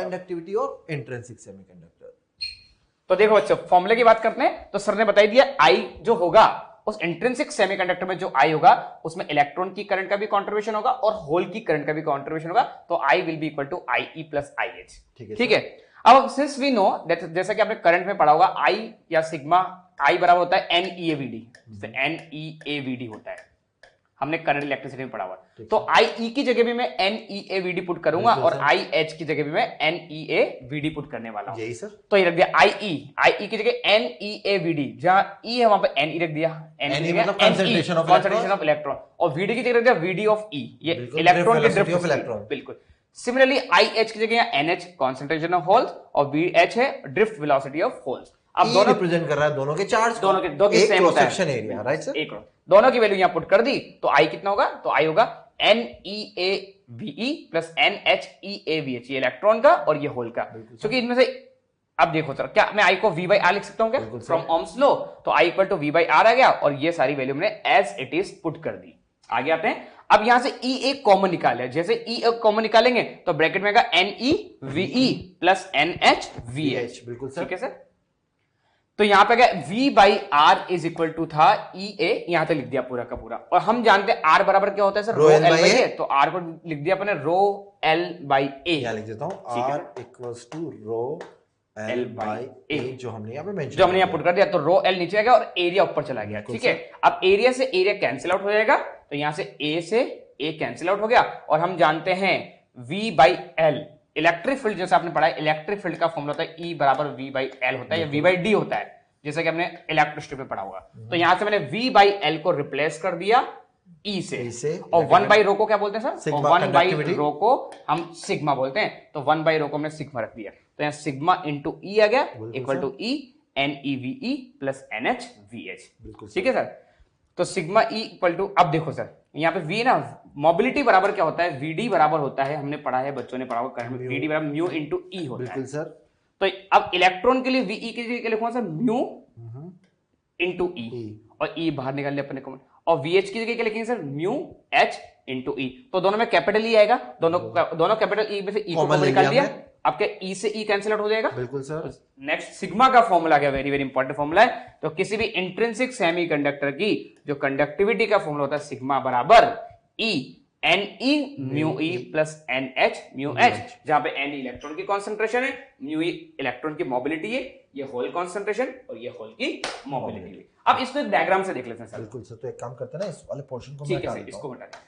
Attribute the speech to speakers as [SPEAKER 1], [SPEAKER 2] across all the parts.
[SPEAKER 1] Conductivity of intrinsic semiconductor.
[SPEAKER 2] तो देखो बच्चों फॉर्मूले की बात करते हैं। तो सर ने बताई दिया आई जो होगा उस इंट्रिंसिक सेमीकंडक्टर में जो आई होगा उसमें इलेक्ट्रॉन की करंट का भी कंट्रीब्यूशन होगा और होल की करंट का भी कंट्रीब्यूशन होगा। तो I will be equal to I E plus I H. ठीक है। अब सिंस वी नो दैट जैसा कि आपने करंट में पढ़ा होगा आई या सिग्मा आई बराबर होता है N E A V D. N E A V D होता है, हमने करंट इलेक्ट्रिसिटी में पढ़ा हुआ। तो आई ई की जगह भी मैं N E A V D put करूंगा और आई एच की जगह भी मैं N E A V D put करने वाला हूं।
[SPEAKER 1] यही सर।
[SPEAKER 2] तो ये रख दिया आई ई की जगह N E A V D, जहां ई है वहां पे एन ई रख दिया, एन ई मतलब कंसंट्रेशन ऑफ इलेक्ट्रॉन, और वी डी की जगह रख दिया वी डी ऑफ ई, ये इलेक्ट्रॉन के ड्रिफ्ट ऑफ इलेक्ट्रॉन। बिल्कुल। सिमिलरली आई एच की जगह N H concentration of holes और वी एच है ड्रिफ्ट वेलोसिटी ऑफ होल्स। अब दोनों रिप्रेजेंट कर रहा है दोनों के चार्ज, दोनों के सेम होता है सेक्शन एरिया, राइट सर। एक दोनों की वैल्यू यहां पुट कर दी तो आई कितना होगा, तो आई होगा N E A V plus N H E A V H, ये इलेक्ट्रॉन का और ये होल का। क्योंकि इनमें से अब देखो सर क्या मैं आई को वी बाई आर लिख सकता हूं क्या फ्रॉम ओम्स लॉ? तो I equal to V by R आ गया और ये सारी वैल्यू मैंने एज इट इज पुट कर दी। आगे आते हैं। अब यहां से ई एक कॉमन निकाले, जैसे ई एक कॉमन निकालेंगे तो ब्रैकेट में आएगा N E V E plus N H V H. बिल्कुल सर। ठीक है सर। तो यहां पे गया v by R is equal to था ई ए, यहां तक लिख दिया पूरा का पूरा। और हम जानते हैं r बराबर क्या होता है सर, रो एल बाई ए। तो r को लिख दिया अपने रो एल बाई ए,
[SPEAKER 1] क्या लिख देता हूं r equals to rho L by A, जो हमने यहां पे मेंशन
[SPEAKER 2] जो हमने यहां पुट कर दिया। तो रो एल नीचे आ गया और एरिया ऊपर चला गया। ठीक है। अब एरिया से एरिया कैंसिल आउट हो जाएगा, तो यहां से ए कैंसिल आउट हो गया। और हम जानते हैं v by L electric field, जैसे आपने पढ़ा है इलेक्ट्रिक फील्ड का फॉर्मूला होता है E बराबर V बाई L होता है या V बाई D होता है, जैसे कि हमने इलेक्ट्रिसिटी में पढ़ा होगा। तो यहां से मैंने V बाई L को रिप्लेस कर दिया E से और 1 बाई रो को क्या बोलते हैं सर, 1 बाई रो को हम सिग्मा बोलते हैं। तो 1 बाई रो को हमने सिग्मा रख दिया, तो यहां सिग्मा इंटू E आ गया equal to E N E V E plus N H V H. ठीक है सर। तो सिग्मा E इक्वल टू, अब देखो सर यहाँ पे V ना मोबिलिटी बराबर क्या होता है, VD बराबर होता है, हमने पढ़ा है बच्चों ने पढ़ा होगा करंट में, VD बराबर म्यू इनटू E होता है। बिल्कुल सर। तो अब इलेक्ट्रॉन के लिए VE की जगह लिखूंगा सर म्यू इनटू E और E बाहर निकाल लिया अपने को, और VH की जगह क्या लिखेंगे sir mu H into E। तो दोनों में कैपिटल E आएगा, दोनों कैपिटल E में से E को निकाल दिया, आपके E से E कैंसिल आउट हो जाएगा। बिल्कुल सर। नेक्स्ट सिग्मा का फॉर्मूला क्या, वेरी वेरी इंपॉर्टेंट फॉर्मूला है। तो किसी भी इंट्रिंसिक सेमीकंडक्टर की जो कंडक्टिविटी का फॉर्मूला होता है सिग्मा बराबर E N E mu E plus N H mu H, जहां पे एन इलेक्ट्रॉन की कॉन्सेंट्रेशन है, म्यू ई इलेक्ट्रॉन की मोबिलिटी है, ये होल कॉन्सेंट्रेशन और ये होल की मोबिलिटी है। अब इसको एक डायग्राम से देख लेते हैं सर।
[SPEAKER 1] बिल्कुल सर। तो एक काम करते हैं ना, इस वाले पोर्शन को
[SPEAKER 2] मैं हटा देता हूं, इसको हटा दें।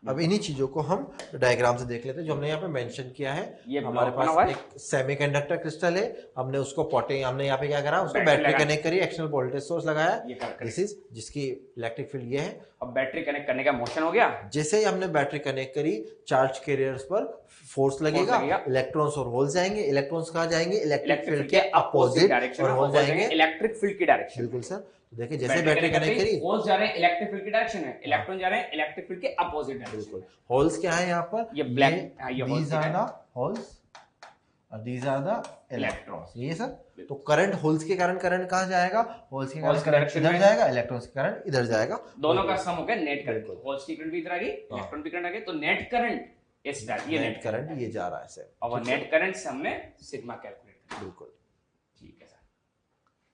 [SPEAKER 1] अब इन्हीं चीजों को हम डायग्राम से देख लेते हैं जो हमने यहाँ पे मेंशन किया है। ये हमारे पास एक सेमीकंडक्टर क्रिस्टल है, हमने उसको हमने यहाँ पे क्या करा, उसको बैटरी कनेक्ट करी, एक्सटर्नल वोल्टेज सोर्स लगाया, दिस इज जिसकी इलेक्ट्रिक फील्ड ये है। अब बैटरी कनेक्ट करने का मोशन हो गया, जैसे ही हमने बैटरी कनेक्ट करी चार्ज कैरियर्स पर फोर्स लगेगा, इलेक्ट्रॉन्स और होल्स जाएंगे, इलेक्ट्रॉन्स कहाँ जाएंगे, इलेक्ट्रिक फील्ड के अपोजिट डायरेक्शन में जाएंगे, इलेक्ट्रिक फील्ड की डायरेक्शन। बिल्कुल सर। देखिए जैसे बैटरी कनेक्ट करी, होल्स जा रहे हैं इलेक्ट्रिक फील्ड की डायरेक्शन है, इलेक्ट्रॉन जा रहे हैं इलेक्ट्रिक फील्ड के अपोजिट डायरेक्शन। होल्स क्या है यहाँ पर, ये black, these are the holes और these are the electrons, ये सर। तो करंट होल्स के कारण करंट कहाँ जाएगा, होल्स के कारण करंट इधर जाएगा, इलेक्ट्रॉन्स के कारण इधर जाएगा, दोनों का सम हो गया नेट करंट। होल्स की करंट भी इधर आ गई, इलेक्ट्रॉन की करंट आ गई, तो नेट करंट इस ये नेट करंट ये जा रहा है सर, और नेट करंट से हमने सिग्मा कैलकुलेट किया। बिल्कुल ठीक है sir.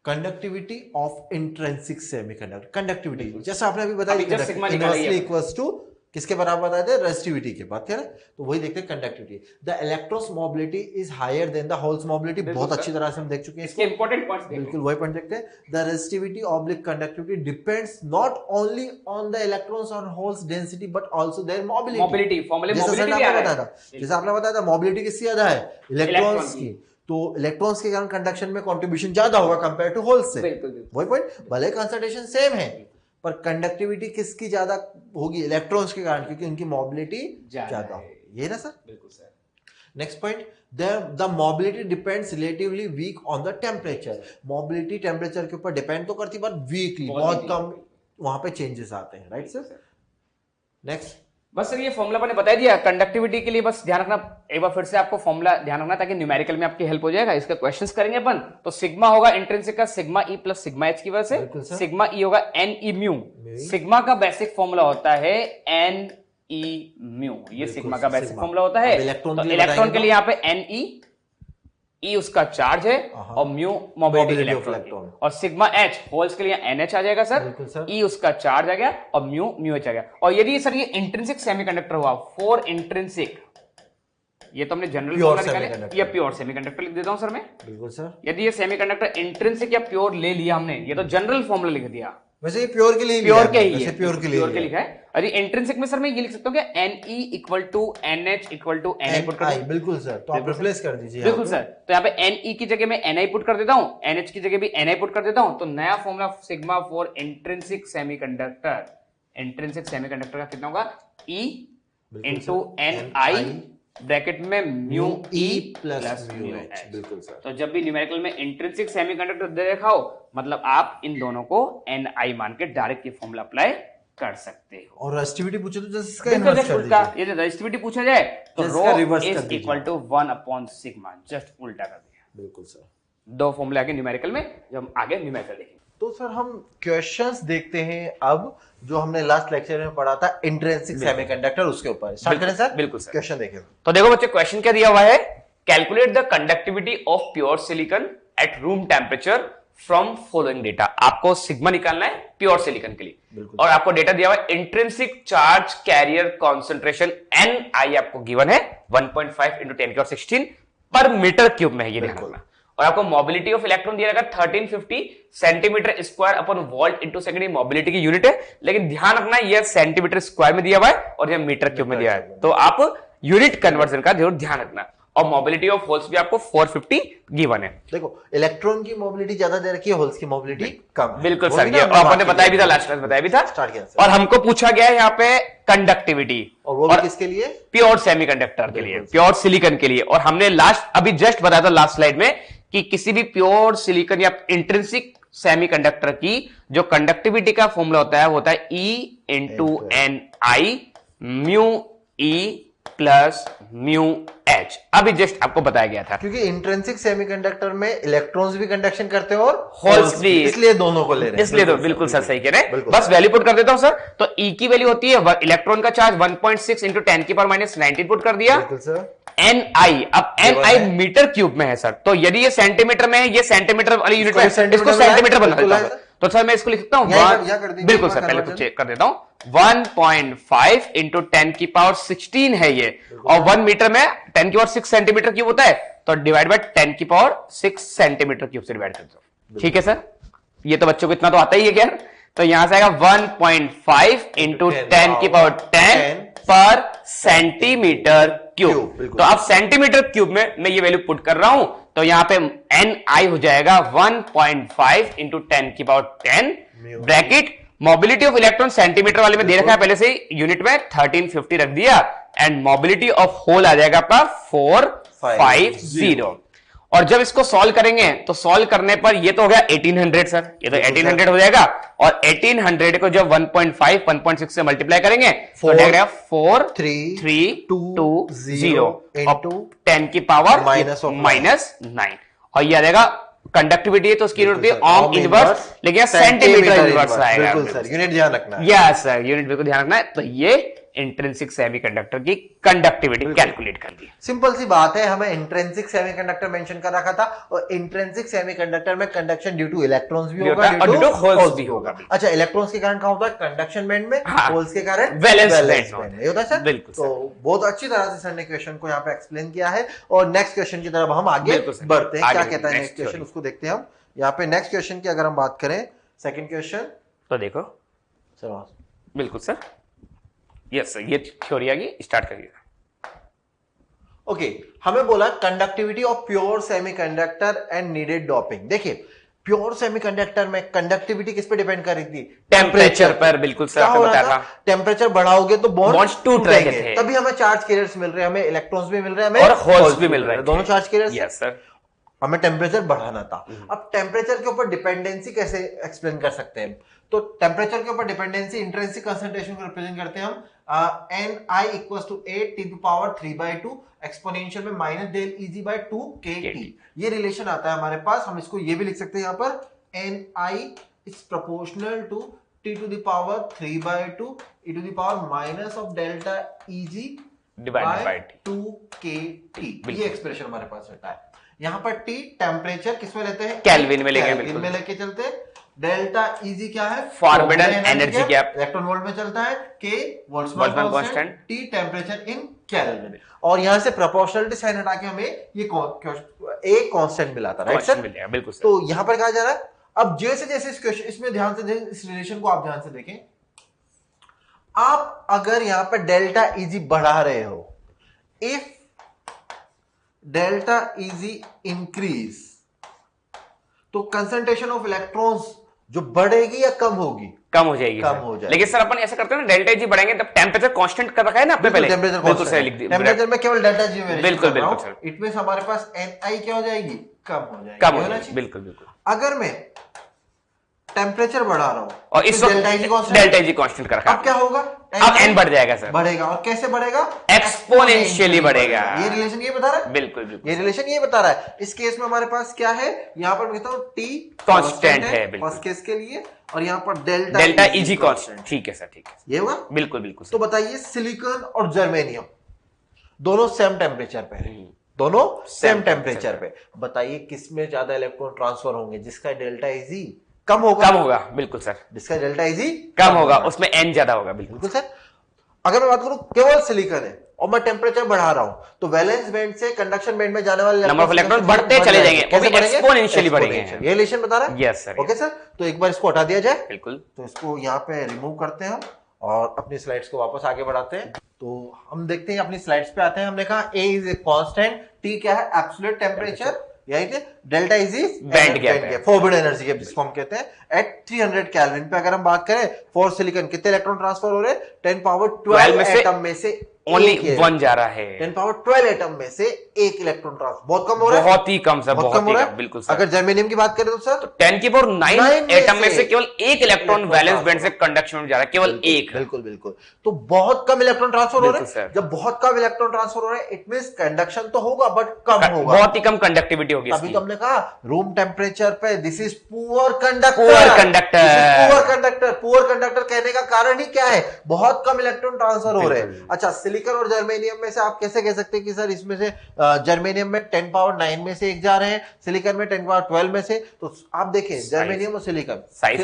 [SPEAKER 1] Conductivity of intrinsic semiconductor, conductivity जैसा आपने अभी बताया इनवर्सली इक्वल्स टू किसके बराबर बताए थे, रेजिस्टिविटी के बात करें तो वही देखते हैं conductivity. The electrons mobility is higher than the holes mobility, बहुत अच्छी तरह से हम देख चुके हैं इसके इंपॉर्टेंट पॉइंट्स। बिल्कुल वही पॉइंट देखते हैं। The resistivity oblique conductivity depends not only on the electrons और holes density but also their mobility. फॉर्मूले मोबिलिटी भी बताया था, जैसे आपने बताया था मोबिलिटी किसकी ज्यादा है, इलेक्ट्रॉन्स की, तो इलेक्ट्रॉन्स के कारण कंडक्शन में कंट्रीब्यूशन ज्यादा होगा कंपेयर टू होल्स से। वही पॉइंट, भले कंसंट्रेशन सेम है पर कंडक्टिविटी किसकी ज्यादा होगी, इलेक्ट्रॉन्स के कारण, क्योंकि उनकी मोबिलिटी ज्यादा होगी। ये ना सर। बिल्कुल sir. Next point, the mobility depends relatively weak on the temperature. Mobility temperature के ऊपर डिपेंड तो करती है पर वीकली, बहुत कम वहां पे चेंजेस आते हैं, राइट सर। नेक्स्ट, बस सर ये फॉर्मूला मैंने बता दिया कंडक्टिविटी के लिए, बस ध्यान रखना एक बार फिर से आपको फॉर्मूला ध्यान रखना ताकि न्यूमेरिकल में आपकी हेल्प हो जाएगा। इसका क्वेश्चंस करेंगे अपन। तो सिग्मा होगा इंट्रिंसिक का sigma E plus sigma H की वजह से, सिग्मा ई होगा एन ई म्यू। सिग्मा का बेसिक फॉर्मूला होता है एन
[SPEAKER 2] ई म्यू, ये सिग्मा का बेसिक फॉर्मूला होता है। तो इलेक्ट्रॉन के लिए यहाँ पे एन ई उसका चार्ज है और म्यू मोबिलिटी इलेक्ट्रॉन, और सिग्मा एच होल्स के लिए NH आ जाएगा सर, ई उसका चार्ज आ गया और म्यू एच आ गया। और यदि सर ये इंट्रिंसिक सेमीकंडक्टर हुआ, फॉर इंट्रिंसिक, ये तो हमने जनरल फॉर्मूला निकाला, या प्योर सेमीकंडक्टर लिख देता हूं सर मैं।
[SPEAKER 1] बिल्कुल सर।
[SPEAKER 2] यदि ये सेमीकंडक्टर इंट्रिंसिक या प्योर ले लिया हमने, ये तो जनरल फॉर्मूला लिख दिया,
[SPEAKER 1] वैसे ये प्योर के लिए,
[SPEAKER 2] प्योर के ही है,
[SPEAKER 1] प्योर के लिए
[SPEAKER 2] लिखा है। अरे इंट्रिंसिक में सर मैं ये लिख सकता हूँ क्या, NE equal to NH equal to NI put कर,
[SPEAKER 1] बिल्कुल सर, तो आप रिप्लेस कर दीजिए।
[SPEAKER 2] बिल्कुल सर, तो यहाँ पे NE की जगह में NI पुट कर देता हूँ, NH की जगह भी NI पुट कर देता हूँ, तो नया formula sigma for intrinsic semiconductor, intrinsic semiconductor का कितना होगा, E इंटू NI ब्रैकेट में mu E plus mu H.
[SPEAKER 1] बिल्कुल सर।
[SPEAKER 2] तो जब भी न्यूमेरिकल में इंट्रिंसिक सेमीकंडक्टर दे रखा हो, मतलब आप इन दोनों को NI मान के डायरेक्ट ये फॉर्मूला अप्लाई कर सकते हो।
[SPEAKER 1] और रेजिस्टिविटी पूछे तो जस्ट इसका इन्वर्स कर दीजिए।
[SPEAKER 2] ये जो रेजिस्टिविटी पूछा जाए तो rho is equal to 1 upon sigma, just उल्टा कर दिया।
[SPEAKER 1] बिल्कुल सर।
[SPEAKER 2] दो फॉर्मूला आगे न्यूमेरिकल में, जब हम आगे न्यूमेरिकल देखेंगे।
[SPEAKER 1] तो सर हम क्वेश्चंस देखते हैं अब, जो हमने लास्ट लेक्चर में पढ़ा था इंट्रिंसिक सेमीकंडक्टर, उसके ऊपर स्टार्ट करें सर।
[SPEAKER 2] बिल्कुल सर,
[SPEAKER 1] क्वेश्चन देखें।
[SPEAKER 2] तो देखो बच्चे, क्वेश्चन क्या दिया हुआ है, calculate the conductivity of pure silicon eight room temperature from following data. आपको सिग्मा निकालना है प्योर सिलिकॉन के लिए, और आपको डेटा दिया हुआ है intrinsic charge carrier concentration Ni आपको गिवन है 1.5 इंटू 10⁻16 पर मीटर क्यूब में है, ये ध्यान रखना। और आपको मोबिलिटी ऑफ इलेक्ट्रॉन दिया रहेगा 1350 centimetre square upon volt into second, mobility की यूनिट है, लेकिन ध्यान रखना ये सेंटीमीटर स्क्वायर में दिया हुआ है और ये मीटर क्यूब में दिया है, तो आप यूनिट कन्वर्जन का जरूर ध्यान रखना। और मोबिलिटी ऑफ होल्स भी आपको 450 गिवन है।
[SPEAKER 1] देखो इलेक्ट्रॉन की मोबिलिटी ज्यादा दे रखी है, होल्स की मोबिलिटी कम है।
[SPEAKER 2] बिल्कुल सर, ये आपने बताया भी था, लास्ट क्लास बताया भी था। और हमको पूछा गया है यहाँ पे कंडक्टिविटी,
[SPEAKER 1] और वो भी किसके लिए,
[SPEAKER 2] प्योर सेमीकंडक्टर के लिए, प्योर सिलिकॉन के लिए। और हमने लास्ट अभी जस्ट बताया था लास्ट स्लाइड में कि किसी भी प्योर सिलिकॉन या इंट्रिंसिक सेमीकंडक्टर की जो कंडक्टिविटी का फॉर्मूला होता है E into NI mu E plus mu H. अभी जस्ट आपको बताया गया था,
[SPEAKER 1] क्योंकि इंट्रिंसिक सेमीकंडक्टर में इलेक्ट्रॉन्स भी कंडक्शन करते हैं और
[SPEAKER 2] होल्स भी,
[SPEAKER 1] इसलिए दोनों को ले रहे हैं।
[SPEAKER 2] इसलिए तो बिल्कुल सर सही कह रहे हैं। बस वैल्यू पुट कर देता हूं सर। तो E की वैल्यू होती है, इलेक्ट्रॉन का चार्ज 1.6 इंटू 10⁻⁹ पुट कर दिया।
[SPEAKER 1] बिल्कुल सर।
[SPEAKER 2] NI, अब NI मीटर क्यूब में है सर, तो यदि ये सेंटीमीटर में है, ये सेंटीमीटर वाली यूनिट में, इसको सेंटीमीटर बना देता हूं। तो सर मैं इसको लिख सकता हूं, बिल्कुल सर, पहले चेक कर देता हूं। 1.5 इंटू 10⁻16 है ये, और 1 मीटर में 10⁻6 सेंटीमीटर क्यूब होता है, तो डिवाइड बाय 10⁻6 सेंटीमीटर क्यूब से डिवाइड कर दो। ठीक है सर, ये तो बच्चों को इतना तो आता ही है क्या। तो यहां से आएगा 1.5 इंटू 10⁻10 पर सेंटीमीटर क्यूब। तो अब सेंटीमीटर क्यूब में मैं ये वैल्यू पुट कर रहा हूं, तो यहां पे NI हो जाएगा 1.5 into 10⁻10 bracket, mobility of electron centimetre वाले में दे रखा है पहले से, यूनिट में 1350 रख दिया, एंड मोबिलिटी ऑफ होल आ जाएगा आपका 450। और जब इसको सॉल्व करेंगे तो सॉल्व करने पर ये तो हो गया 1800 सर, ये तो 1800 हो जाएगा, और 1800 को जब 1.5 1.6 से मल्टीप्लाई करेंगे तो जाएगा 4320 इंटू 10⁻⁻9, और ये आ जाएगा कंडक्टिविटी है तो उसकी यूनिट होती है ओम इनवर्स, लेकिन सेंटीमीटर इनवर्स आएगा।
[SPEAKER 1] बिल्कुल सर, यूनिट ध्यान रखना है।
[SPEAKER 2] यस सर, यूनिट बिल्कुल ध्यान रखना है। तो ये इंट्रिंसिक सेमीकंडक्टर की कंडक्टिविटी कैलकुलेट कर दी।
[SPEAKER 1] सिंपल सी बात है, हमें इंट्रिंसिक सेमीकंडक्टर मेंशन कर रखा था, और इंट्रिंसिक सेमीकंडक्टर में कंडक्शन ड्यू टू इलेक्ट्रॉन्स भी होगा
[SPEAKER 2] और ड्यू टू होल्स भी होगा।
[SPEAKER 1] अच्छा, इलेक्ट्रॉन्स के कारण कहां होता है, कंडक्शन बैंड में, होल्स के कारण
[SPEAKER 2] वैलेंस बैंड
[SPEAKER 1] में होता है सर। बिल्कुल। तो बहुत अच्छी तरह से सर ने क्वेश्चन को यहाँ पे एक्सप्लेन किया है, और नेक्स्ट क्वेश्चन की तरफ हम आगे बढ़ते हैं। क्या कहता है नेक्स्ट क्वेश्चन, उसको देखते हैं हम। यहाँ पे नेक्स्ट क्वेश्चन की अगर हम बात करें, सेकंड क्वेश्चन,
[SPEAKER 2] तो देखो
[SPEAKER 1] सर। बिल्कुल
[SPEAKER 2] सर, यस सर, ये थ्योरी आ गई, स्टार्ट करिए।
[SPEAKER 1] ओके, हमें बोला conductivity of pure semiconductor and needed doping. देखिए, प्योर सेमीकंडक्टर में कंडक्टिविटी किस पे डिपेंड कर रही थी,
[SPEAKER 2] टेम्परेचर पर। बिल्कुल सर, आपने बताया था
[SPEAKER 1] टेम्परेचर बढ़ाओगे तो बॉन्ड्स टूट
[SPEAKER 2] रहे थे,
[SPEAKER 1] तभी हमें चार्ज कैरियर्स मिल रहे हैं, हमें इलेक्ट्रॉन्स भी मिल रहे हैं, हमें
[SPEAKER 2] और होल्स भी मिल रहे हैं,
[SPEAKER 1] दोनों चार्ज कैरियर्स।
[SPEAKER 2] यस सर,
[SPEAKER 1] हमें टेम्परेचर बढ़ाना था। अब टेम्परेचर के ऊपर डिपेंडेंसी कैसे एक्सप्लेन कर सकते हैं, तो टेम्परेचर के ऊपर डिपेंडेंसी इंट्रिंसिक कंसंट्रेशन को रिप्रेजेंट करते हैं हम Ni इक्वल्स टू 8 × 3/2 एक्सपोनेंशियल में minus del Eg by 2 kT। ये रिलेशन आता है हमारे पास, हम इसको ये भी लिख सकते हैं यहाँ पर Ni is proportional to t to the power 3/2 e to the power minus of delta Eg
[SPEAKER 2] divided by T
[SPEAKER 1] 2kT। ये एक्सप्रेशन हमारे पास रहता है। यहाँ पर T टेम्परेचर किसमें लेते हैं?
[SPEAKER 2] केल्विन में लेंगे,
[SPEAKER 1] केल्विन में लेके चलते हैं। डेल्टा Eg क्या है?
[SPEAKER 2] Forbidden energy gap,
[SPEAKER 1] electron volt में चलता है। K
[SPEAKER 2] Boltzmann constant,
[SPEAKER 1] T temperature in kelvin. और यहाँ से प्रोपोर्शनलिटी साइन हटा के हमें ये एक कांस्टेंट मिला था, राइट सर?
[SPEAKER 2] बिल्कुल सर।
[SPEAKER 1] तो यहाँ पर कहा जा रहा है, अब जैसे जैसे इस क्वेश्चन इसमें ध्यान से इस रिलेशन को आप ध्यान से देखें, आप अगर यहां पर डेल्टा Eg बढ़ा रहे हो, इफ डेल्टा Eg इंक्रीज, तो कंसंट्रेशन ऑफ इलेक्ट्रॉन्स जो बढ़ेगी या कम होगी?
[SPEAKER 2] कम हो जाएगी,
[SPEAKER 1] कम हो जाएगी।
[SPEAKER 2] लेकिन सर अपन ऐसा करते हैं ना, डेल्टा G बढ़ेंगे तब टेम्परेचर कांस्टेंट कर रखा है ना आपने पहले,
[SPEAKER 1] बिल्कुल सही लिख दिया। टेम्परेचर में केवल डेल्टा G वेरिएशन,
[SPEAKER 2] बिल्कुल बिल्कुल सर।
[SPEAKER 1] इट मींस हमारे पास Ni क्या हो जाएगी? कम हो जाएगी,
[SPEAKER 2] कम हो जाएगी, बिल्कुल बिल्कुल।
[SPEAKER 1] अगर मैं टेम्परेचर बढ़ा रहा हूं
[SPEAKER 2] और इस वक्त डेल्टा G कांस्टेंट कर रखा है,
[SPEAKER 1] अब क्या होगा?
[SPEAKER 2] अब n बढ़ जाएगा सर,
[SPEAKER 1] बढ़ेगा। और कैसे बढ़ेगा?
[SPEAKER 2] एक्सपोनेंशियली बढ़ेगा।
[SPEAKER 1] ये रिलेशन ये बता रहा है,
[SPEAKER 2] बिल्कुल बिल्कुल,
[SPEAKER 1] ये रिलेशन ये बता रहा है। इस केस में हमारे पास क्या है? यहाँ पर मैं कहता हूँ T
[SPEAKER 2] कांस्टेंट है
[SPEAKER 1] फर्स्ट केस के लिए, और यहाँ पर
[SPEAKER 2] डेल्टा Eg कांस्टेंट। ठीक है सर, ठीक है,
[SPEAKER 1] ये होगा,
[SPEAKER 2] बिल्कुल बिल्कुल।
[SPEAKER 1] तो बताइए, सिलिकॉन और जर्मेनियम दोनों सेम टेम्परेचर पे है, दोनों सेम टेम्परेचर पे, बताइए किसमें ज्यादा इलेक्ट्रॉन ट्रांसफर होंगे? जिसका डेल्टा Eg कम होगा,
[SPEAKER 2] कम होगा, बिल्कुल सर।
[SPEAKER 1] जिसका डेल्टा Eg
[SPEAKER 2] कम होगा, उसमें n ज्यादा होगा, बिल्कुल
[SPEAKER 1] सर। अगर मैं बात करूं केवल सिलिकॉन है और मैं टेम्परेचर बढ़ा रहा हूं, तो वैलेंस बैंड से कंडक्शन बैंड में जाने वाले
[SPEAKER 2] नंबर ऑफ इलेक्ट्रॉन बढ़ते चले जाएंगे, वो भी एक्सपोनेंशियली बढ़ेंगे।
[SPEAKER 1] ये रिलेशन बता रहा है?
[SPEAKER 2] Yes sir.
[SPEAKER 1] ओके सर, तो एक बार इसको हटा दिया जाए,
[SPEAKER 2] बिल्कुल।
[SPEAKER 1] तो इसको यहाँ पे रिमूव करते हैं हम और अपनी स्लाइड्स को वापस आगे बढ़ाते हैं। तो हम देखते हैं, अपनी स्लाइड्स पे आते हैं। हमने कहा A is a constant, T क्या है? एब्सोल्यूट टेम्परेचर, यही थे। Delta Eg
[SPEAKER 2] band gap,
[SPEAKER 1] forbidden energy gap जिसको हम कहते हैं। एट 300 केल्विन पे अगर हम बात करें, फॉर सिलिकॉन कितने इलेक्ट्रॉन ट्रांसफर हो रहे हैं? 10 पावर 12 एटम में से
[SPEAKER 2] ओनली 1 जा रहा है।
[SPEAKER 1] 10 पावर 12 एटम में से एक इलेक्ट्रॉन ट्रांसफर, बहुत कम हो रहा है,
[SPEAKER 2] बहुत ही कम सर,
[SPEAKER 1] बहुत कम हो रहा है,
[SPEAKER 2] बिल्कुल सर।
[SPEAKER 1] अगर जर्मेनियम की बात करें तो सर
[SPEAKER 2] 10 की पावर 9 एटम में से केवल एक इलेक्ट्रॉन वैलेंस बैंड से कंडक्शन में जा रहा है, केवल एक।
[SPEAKER 1] बिल्कुल बिल्कुल, तो बहुत कम इलेक्ट्रॉन ट्रांसफर हो रहे हैं।
[SPEAKER 2] सर,
[SPEAKER 1] जब बहुत कम इलेक्ट्रॉन ट्रांसफर हो रहे हैं, इट मींस कंडक्शन तो होगा बट कम होगा,
[SPEAKER 2] बहुत ही कम कंडक्टिविटी होगी।
[SPEAKER 1] अभी तो हमने कहा रूम टेम्परेचर पे this is poor conductor,
[SPEAKER 2] poor conductor,
[SPEAKER 1] poor conductor. Poor conductor कहने का कारण ही क्या है? बहुत कम इलेक्ट्रॉन ट्रांसफर हो रहे हैं। अच्छा, सिलिकॉन और जर्मेनियम में से आप कैसे कह सकते हैं कि सर इसमें से जर्मेनियम में 10 पावर 9 में से एक जा रहे हैं, सिलिकॉन में 10 पावर 12 में से? तो आप देखें जर्मेनियम और सिलिकॉन
[SPEAKER 2] साइज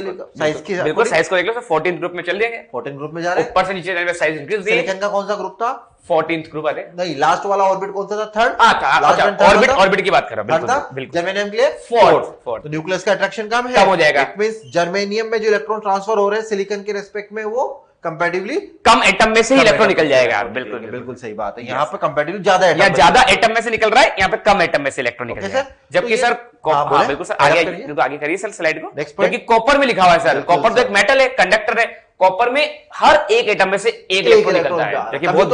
[SPEAKER 2] की, बिल्कुल साइज को देख लो सर, 14th ग्रुप में चल जाएंगे,
[SPEAKER 1] 14 ग्रुप में जा रहे हैं,
[SPEAKER 2] ऊपर से नीचे जाने में साइज इंक्रीज।
[SPEAKER 1] सिलिकॉन का कौन सा ग्रुप था?
[SPEAKER 2] 14th ग्रुप आते
[SPEAKER 1] नहीं, लास्ट वाला ऑर्बिट कौन सा था? थर्ड।
[SPEAKER 2] ऑर्बिट की बात कर रहा हूं, बिल्कुल।
[SPEAKER 1] जर्मेनियम के लिए फोर्थ। तो न्यूक्लियस का अट्रैक्शन कम है,
[SPEAKER 2] कम हो जाएगा।
[SPEAKER 1] इट मींस जर्मेनियम में जो इलेक्ट्रॉन ट्रांसफर हो रहे हैं सिलिकॉन के रेस्पेक्ट में, वो कंपैरेटिवली
[SPEAKER 2] कम एटम में से ही इलेक्ट्रॉन निकल जाएगा। बिल्कुल
[SPEAKER 1] बिल्कुल सही बात है। यहाँ पे कंपैरेटिवली ज्यादा एटम,
[SPEAKER 2] या ज्यादा एटम में से निकल रहा है, यहाँ पे कम एटम में से इलेक्ट्रॉन निकल जाएगा। जबकि सर हाँ बिल्कुल सर, आगे करिए सर स्लाइड को। जबकि कॉपर में लिखा हुआ है सर, कॉपर तो एक मेटल है, कंडक्टर है, कॉपर में हर एक एटम में से एक इलेक्ट्रॉन निकलता है, देखिए वो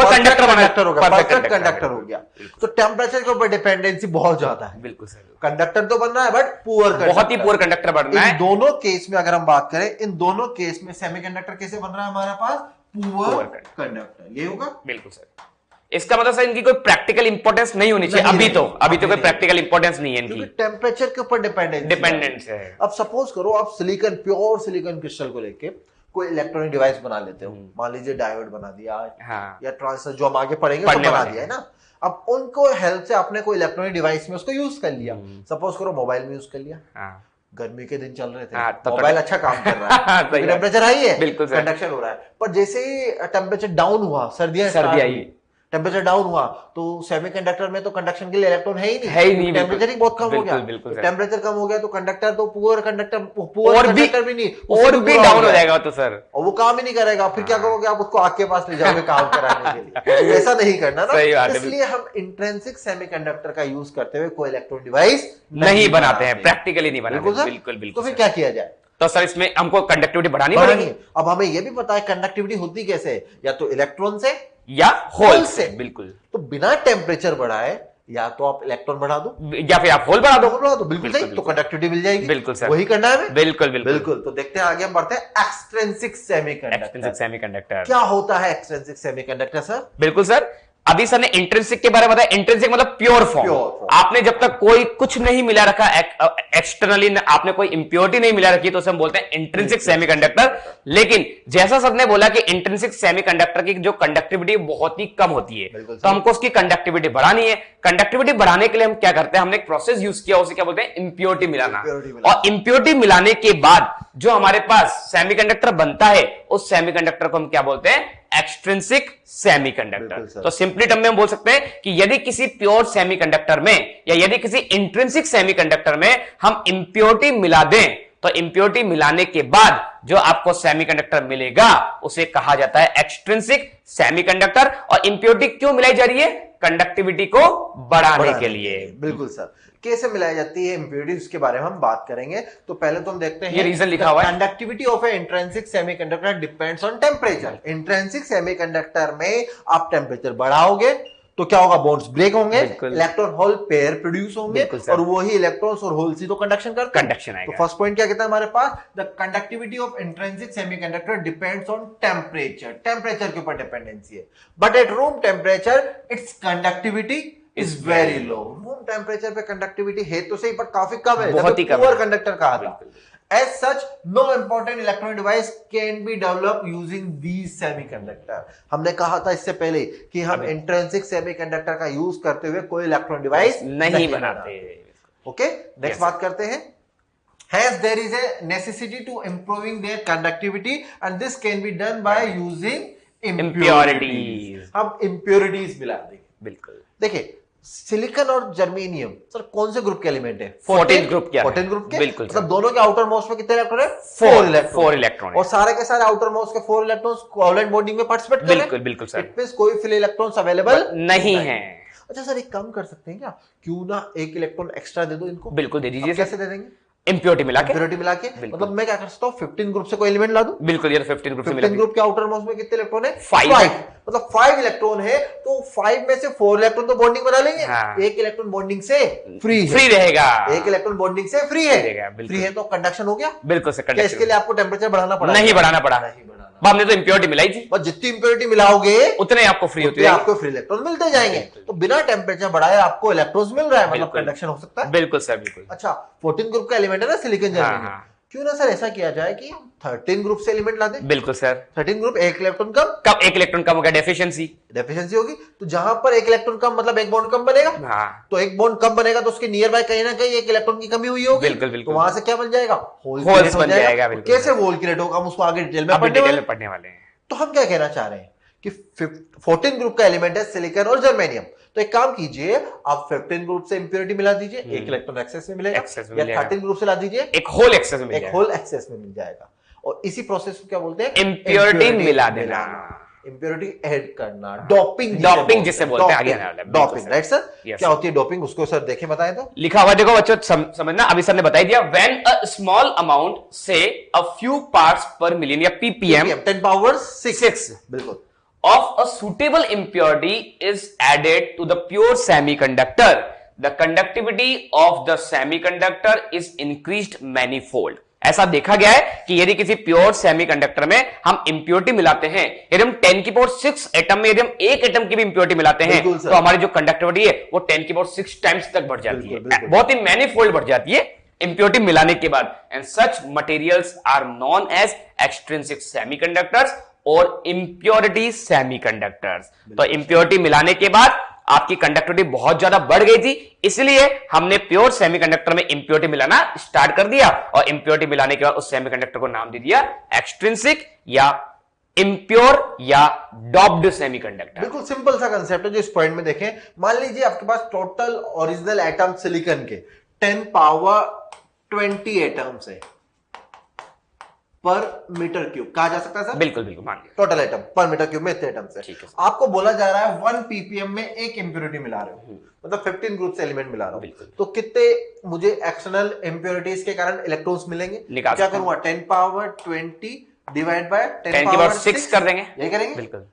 [SPEAKER 1] कंडक्टर होगा, परफेक्ट कंडक्टर हो गया। तो टेम्परेचर के ऊपर डिपेंडेंसी बहुत ज्यादा है।
[SPEAKER 2] बिल्कुल सर,
[SPEAKER 1] कंडक्टर तो बन रहा है बट पुअर,
[SPEAKER 2] बहुत ही पुअर कंडक्टर बन रहा है।
[SPEAKER 1] इन दोनों केस में अगर हम बात करें, इन दोनों केस में सेमीकंडक्टर कैसे बन रहा है हमारे पास? पुअर कंडक्टर, ये होगा।
[SPEAKER 2] बिल्कुल सर, इसका मतलब सर इनकी कोई प्रैक्टिकल इंपॉर्टेंस नहीं होनी चाहिए अभी तो कोई प्रैक्टिकल इंपॉर्टेंस नहीं है इनकी,
[SPEAKER 1] टेम्परेचर के ऊपर
[SPEAKER 2] डिपेंडेंस है।
[SPEAKER 1] अब सपोज करो आप सिलिकॉन, प्योर सिलिकॉन क्रिस्टल को लेके कोई इलेक्ट्रॉनिक डिवाइस बना लेते हो, मान लीजिए डायोड बना दिया,
[SPEAKER 2] हाँ,
[SPEAKER 1] या ट्रांजिस्टर जो हम आगे पढ़ेंगे तो बना दिया है ना। अब उनको हेल्प से आपने कोई इलेक्ट्रॉनिक डिवाइस में उसको यूज कर लिया, सपोज करो मोबाइल में यूज कर लिया, गर्मी के दिन चल रहे थे, मोबाइल अच्छा काम कर रहा है, टेम्परेचर हाई है, कंडक्शन हो रहा है। पर जैसे ही टेम्परेचर डाउन हुआ, सर्दी आई, टेम्परेचर डाउन हुआ, तो सेमीकंडक्टर में तो कंडक्शन के लिए इलेक्ट्रॉन है ही नहीं, टेम्परेचर ही बहुत कम हो गया। टेम्परेचर कम हो गया तो कंडक्टर तो पुअर कंडक्टर भी नहीं, और भी डाउन हो जाएगा तो सर, और वो काम ही नहीं करेगा। फिर क्या करोगे आप? उसको आग के पास ले जाओगे काम कराने के लिए, ऐसा नहीं करना ना। इसलिए हम इंट्रिंसिक सेमीकंडक्टर का यूज करते हुए कोई इलेक्ट्रॉनिक डिवाइस नहीं बनाते हैं, प्रैक्टिकली नहीं बनाते। बिल्कुल। तो फिर क्या किया जाए?
[SPEAKER 2] तो सर इसमें हमको कंडक्टिविटी बढ़ानी पड़ेगी।
[SPEAKER 1] अब हमें यह भी पता है कंडक्टिविटी होती कैसे, या तो इलेक्ट्रॉन से
[SPEAKER 2] या होल से। बिल्कुल,
[SPEAKER 1] तो बिना टेम्परेचर बढ़ाए या तो आप इलेक्ट्रॉन बढ़ा दो
[SPEAKER 2] या फिर आप होल बढ़ा दो,
[SPEAKER 1] बिल्कुल सही, तो कंडक्टिविटी मिल जाएगी।
[SPEAKER 2] बिल्कुल सर,
[SPEAKER 1] वही करना है।
[SPEAKER 2] बिल्कुल।
[SPEAKER 1] तो देखते हैं आगे हम बढ़ते हैं एक्सट्रिंसिक सेमीकंडक्टर।
[SPEAKER 2] क्या
[SPEAKER 1] होता है एक्सट्रिंसिक सेमीकंडक्टर सर?
[SPEAKER 2] बिल्कुल सर, अभी सर ने इंट्रिंसिक के बारे में बताया। इंट्रिंसिक मतलब प्योर फॉर्म। आपने जब तक कोई कुछ नहीं मिला रखा एक्सटर्नली, आपने कोई इंप्योरिटी नहीं मिला रखी, तो उसे हम बोलते हैं इंट्रिंसिक सेमीकंडक्टर। लेकिन जैसा सर ने बोला कि इंट्रिंसिक सेमीकंडक्टर की जो कंडक्टिविटी बहुत ही कम होती है, तो हमको उसकी कंडक्टिविटी बढ़ानी है। कंडक्टिविटी बढ़ाने के लिए हम क्या करते हैं, हमने एक प्रोसेस यूज किया, उसे क्या बोलते हैं, इंप्योरिटी मिलाना। और इंप्योरिटी मिलाने के बाद जो हमारे पास सेमीकंडक्टर बनता है, उस सेमीकंडक्टर को हम क्या बोलते हैं, एक्सट्रिंसिक सेमीकंडक्टर। तो सिंपली टर्म में हम बोल सकते हैं कि यदि किसी प्योर सेमीकंडक्टर में या यदि किसी इंट्रिंसिक सेमीकंडक्टर में हम इंप्योरिटी मिला दें, तो इंप्योरिटी मिलाने के बाद जो आपको सेमीकंडक्टर मिलेगा उसे कहा जाता है एक्सट्रिंसिक सेमीकंडक्टर। और इंप्योरिटी क्यों मिलाई जा रही है, कंडक्टिविटी को बढ़ाने के लिए।
[SPEAKER 1] बिल्कुल सर, कैसे मिलाई जाती है इंप्योरिटी, उसके बारे में हम बात करेंगे। तो पहले तो हम देखते हैं,
[SPEAKER 2] ये रीजन लिखा हुआ है,
[SPEAKER 1] conductivity of A intrinsic semiconductor depends on temperature. Intrinsic semiconductor में आप टेम्परेचर बढ़ाओगे तो क्या होगा, बॉन्ड्स ब्रेक होंगे, इलेक्ट्रॉन होल पेयर प्रोड्यूस होंगे, और वही इलेक्ट्रॉन्स और होल्स ही तो कंडक्शन करते हैं।
[SPEAKER 2] कंडक्शन आएगा।
[SPEAKER 1] तो फर्स्ट पॉइंट क्या कहता है हमारे पास, the conductivity of intrinsic semiconductor depends on temperature. Temperature के ऊपर डिपेंडेंसी है, but at room temperature its conductivity is very low. Room temperature पे कंडक्टिविटी है तो सही, बट काफी कम है,
[SPEAKER 2] बहुत ही कम।
[SPEAKER 1] पुअर कंडक्टर कहा था। As such, no important electronic device can be developed using these semiconductor. हमने कहा था इससे पहले कि हम इंट्रिंसिक सेमीकंडक्टर का यूज करते हुए कोई इलेक्ट्रॉनिक डिवाइस
[SPEAKER 2] नहीं बनाते।
[SPEAKER 1] ओके, नेक्स्ट बात करते हैं। Hence, there is a necessity to improving their conductivity, and this can be done by using impurities. हम impurities मिला देंगे।
[SPEAKER 2] बिल्कुल।
[SPEAKER 1] देखिए, सिलिकॉन और जर्मेनियम सर कौन से ग्रुप के एलिमेंट है,
[SPEAKER 2] 14 ग्रुप के।
[SPEAKER 1] 14 ग्रुप के।
[SPEAKER 2] बिल्कुल।
[SPEAKER 1] मतलब दोनों के आउटर मोस्ट में कितने इलेक्ट्रॉन है, 4 इलेक्ट्रॉन। और सारे के सारे आउटर मोस्ट के 4 इलेक्ट्रॉन्स कोवैलेंट बॉन्डिंग में पार्टिसिपेट कर रहे हैं।
[SPEAKER 2] बिल्कुल बिल्कुल सर।
[SPEAKER 1] इट मींस कोई फ्री इलेक्ट्रॉन्स अवेलेबल
[SPEAKER 2] नहीं है।
[SPEAKER 1] अच्छा सर, एक काम कर सकते हैं क्या, क्यों ना एक इलेक्ट्रॉन एक्स्ट्रा दे दो इनको।
[SPEAKER 2] बिल्कुल दे दीजिए।
[SPEAKER 1] कैसे दे देंगे,
[SPEAKER 2] इंप्योरिटी मिला के।
[SPEAKER 1] मतलब मैं क्या कर सकता हूँ, 15 ग्रुप से कोई एलिमेंट ला दूं।
[SPEAKER 2] बिल्कुल, ये 15 ग्रुप से मिला।
[SPEAKER 1] 15 ग्रुप के आउटर मोस्ट में कितने इलेक्ट्रॉन है,
[SPEAKER 2] 5।
[SPEAKER 1] मतलब 5 इलेक्ट्रॉन है, तो 5 में से 4 इलेक्ट्रॉन तो बॉन्डिंग बना लेंगे।
[SPEAKER 2] हाँ।
[SPEAKER 1] एक इलेक्ट्रॉन बॉन्डिंग से फ्री
[SPEAKER 2] रहेगा।
[SPEAKER 1] एक इलेक्ट्रॉन बॉन्डिंग से फ्री है तो कंडक्शन हो गया।
[SPEAKER 2] बिल्कुल सर, कंडक्शन।
[SPEAKER 1] इसके लिए आपको टेम्परेचर बढ़ाना पड़ा,
[SPEAKER 2] नहीं बढ़ाना पड़ा। हमने तो इंप्योरिटी मिलाई थी,
[SPEAKER 1] और जितनी इंप्योरिटी मिलाओगे
[SPEAKER 2] उतने आपको फ्री होती है,
[SPEAKER 1] आपको फ्री इलेक्ट्रॉन मिलते जाएंगे। तो बिना टेम्परेचर बढ़ाए आपको इलेक्ट्रॉन्स मिल रहा है, मतलब कंडक्शन हो सकता है।
[SPEAKER 2] बिल्कुल सर, बिल्कुल।
[SPEAKER 1] अच्छा, 14 ग्रुप का एलिमेंट है ना सिलिकॉन जर्मेनियम, क्यों ना सर ऐसा किया जाए कि हम 13 ग्रुप से एलिमेंट ला दें।
[SPEAKER 2] बिल्कुल सर।
[SPEAKER 1] 13 ग्रुप, एक इलेक्ट्रॉन कम।
[SPEAKER 2] एक इलेक्ट्रॉन कम हो गया, डेफिशिएंसी
[SPEAKER 1] होगी। तो जहां पर एक इलेक्ट्रॉन कम मतलब एक बॉन्ड कम बनेगा।
[SPEAKER 2] हाँ।
[SPEAKER 1] तो एक बॉन्ड कम बनेगा तो उसके नियर बाय कहीं ना कहीं एक इलेक्ट्रॉन की कमी हुई होगी।
[SPEAKER 2] बिल्कुल बिल्कुल।
[SPEAKER 1] तो वहां से क्या बन जाएगा,
[SPEAKER 2] होल्स बन जाएगा।
[SPEAKER 1] कैसे होल क्रिएट होगा, हम उसको आगे डिटेल में
[SPEAKER 2] पढ़ने वाले हैं।
[SPEAKER 1] तो हम क्या कहना चाह रहे हैं कि 14 ग्रुप का एलिमेंट है सिलिकॉन और जर्मेनियम। तो एक काम कीजिए, आप 15 ग्रुप से इंप्योरिटी मिला दीजिए, एक इलेक्ट्रॉन एक्सेस में मिलेगा, या 13 ग्रुप से ला दीजिए,
[SPEAKER 2] एक होल एक्सेस में
[SPEAKER 1] मिल जाएगा। और इसी प्रोसेस को क्या बोलते हैं,
[SPEAKER 2] इंप्योरिटी मिला देना,
[SPEAKER 1] इंप्योरिटी ऐड करना, डोपिंग
[SPEAKER 2] जिसे बोलते हैं। आगे
[SPEAKER 1] डोपिंग, राइट सर। क्या होती है डोपिंग, उसको सर देखें, बताएं तो।
[SPEAKER 2] लिखा हुआ देखो बच्चों, समझना, अभी सर ने बता दिया। व्हेन अ स्मॉल अमाउंट से अ फ्यू पार्ट्स पर मिलियन या ppm
[SPEAKER 1] 10 पावर 6 बिल्कुल
[SPEAKER 2] of a suitable impurity is added to the pure semiconductor, the conductivity of the semiconductor is increased manifold. ऐसा देखा गया है कि यदि किसी प्योर सेमीकंडक्टर में हम इंप्योरिटी मिलाते हैं, यदि हम 10 की पावर 6 एटम में यदि हम एक एटम की भी इंप्योरिटी मिलाते हैं, तो हमारी जो कंडक्टिविटी है वो 10 की पावर 6 टाइम्स तक बढ़ जाती है, बहुत ही मैनीफोल्ड बढ़ जाती है इंप्योरिटी मिलाने के बाद। And such materials are known as extrinsic semiconductors और इंप्योरिटी सेमीकंडक्टर्स। तो इंप्योरिटी मिलाने के बाद आपकी कंडक्टिविटी बहुत ज्यादा बढ़ गई थी, इसलिए हमने प्योर सेमीकंडक्टर में इंप्योरिटी मिलाना स्टार्ट कर दिया, और इंप्योरिटी मिलाने के बाद उस सेमीकंडक्टर को नाम दे दिया एक्सट्रिंसिक या इंप्योर या डॉप्ड सेमीकंडक्टर।
[SPEAKER 1] बिल्कुल सिंपल सा कंसेप्ट है जो इस पॉइंट में देखें। मान लीजिए आपके पास टोटल ओरिजिनल एटम सिलिकॉन के 10 पावर 20 एटम्स है पर मीटर क्यूब, कहा जा सकता है सर।
[SPEAKER 2] बिल्कुल बिल्कुल, मान लिया।
[SPEAKER 1] टोटल एटम पर मीटर क्यूब में इतने एटम्स है। आपको बोला जा रहा है 1 ppm में एक इंप्योरिटी मिला रहे हो, मतलब 15 ग्रुप से एलिमेंट मिला रहा हूं, तो कितने मुझे एक्सटर्नल इंप्योरिटीज के कारण इलेक्ट्रॉन्स मिलेंगे। क्या करूंगा, 10 पावर 20 डिवाइड बाय 10 की पावर 6
[SPEAKER 2] कर देंगे।
[SPEAKER 1] यही करेंगे।
[SPEAKER 2] बिल्कुल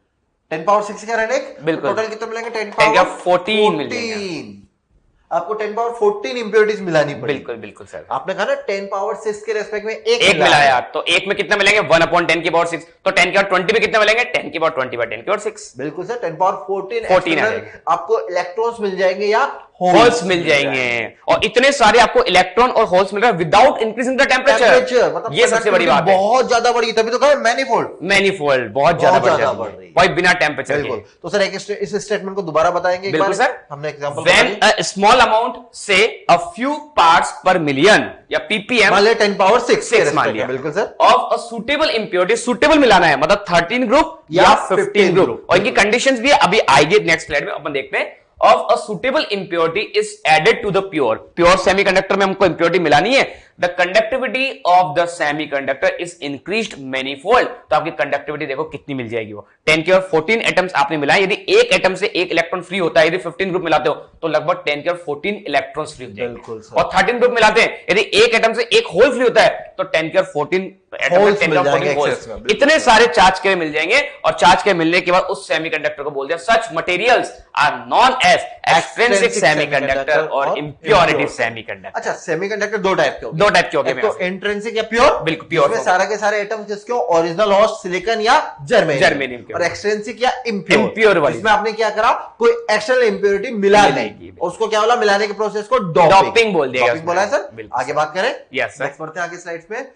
[SPEAKER 1] 10 पावर 6 क्या रहेगा,
[SPEAKER 2] बिल्कुल
[SPEAKER 1] टोटल कितने मिलेंगे, 10 पावर
[SPEAKER 2] 14 मिल जाएगा।
[SPEAKER 1] आपको 10 पावर 14 इंप्योरिटीज मिलानी पड़ी।
[SPEAKER 2] बिल्कुल बिल्कुल सर।
[SPEAKER 1] आपने कहा ना 10 पावर 6 के रेस्पेक्ट में एक
[SPEAKER 2] मिलाया, तो एक में कितने मिलेंगे 1/10 की पावर 6, तो 10 की पावर 20 में कितने मिलेंगे 10 की पावर 20 10 की पावर 6।
[SPEAKER 1] बिल्कुल सर, 10 पावर
[SPEAKER 2] 14
[SPEAKER 1] आपको इलेक्ट्रॉन्स मिल जाएंगे या
[SPEAKER 2] होल्स मिल जाएंगे, और इतने सारे आपको इलेक्ट्रॉन और होल्स मिल रहे हैं विदाउट इंक्रीजिंग द टेम्परेचर।
[SPEAKER 1] मतलब
[SPEAKER 2] ये सबसे बड़ी बात है,
[SPEAKER 1] बहुत ज्यादा बढ़ी, तभी तो कहा मैनीफोल्ड
[SPEAKER 2] बहुत ज्यादा बढ़ रही है, कोई बिना टेम्परेचर के।
[SPEAKER 1] तो सर इस स्टेटमेंट को दोबारा बताएंगे एक बार?
[SPEAKER 2] सर
[SPEAKER 1] हमने example
[SPEAKER 2] when a small amount से अ फ्यू पार्ट्स पर मिलियन या पीपीएम,
[SPEAKER 1] मान ले 10 पावर 6
[SPEAKER 2] मान लिया,
[SPEAKER 1] बिल्कुल sir,
[SPEAKER 2] of a suitable impurity, suitable मिलाना है मतलब 13 ग्रुप या 15 ग्रुप, और इनकी कंडीशंस भी अभी आएगी नेक्स्ट स्लाइड में अपन देखते हैं। Of a suitable impurity is added to the pure semiconductor में हमको impurity मिलानी है, the conductivity of the semiconductor is increased manifold, तो आपकी conductivity देखो कितनी मिल जाएगी, वो 10 की और 14 एटम्स आपने मिलाए, यदि एक एटम से एक इलेक्ट्रॉन फ्री होता है, यदि 15 ग्रुप मिलाते हो तो लगभग 10 की और 14 इलेक्ट्रॉन्स फ्री हो जाएंगे, और 13 ग्रुप मिलाते हैं, यदि एक एटम से एक होल फ्री होता है तो 10 की और 14 इतने सारे चार्ज के मिल जाएंगे, और चार्ज के मिलने के बाद उस सेमीकंडक्टर को बोल दिया such materials are known as extrinsic semiconductor और इम्प्योरिटी सेमीकंडक्टर।
[SPEAKER 1] अच्छा, सेमीकंडक्टर दो टाइप के
[SPEAKER 2] हो गए,
[SPEAKER 1] तो इंट्रिंसिक या प्योर,
[SPEAKER 2] बिल्कुल प्योर,
[SPEAKER 1] इसमें सारे के सारे एटम्स जिसके ओरिजिनल होस्ट सिलिकॉन या जर्मेनियम, और एक्सट्रिंसिक या इम्प्योर वाली, इसमें आपने क्या करा, कोई एक्सटर्नल इम्प्योरिटी मिला नहीं, उसको क्या बोला, मिलाने के प्रोसेस को डॉपिंग बोल दिया, बोला है सर। आगे बात करें,
[SPEAKER 2] यस सर,
[SPEAKER 1] बढ़ते हैं आगे स्लाइड्स में।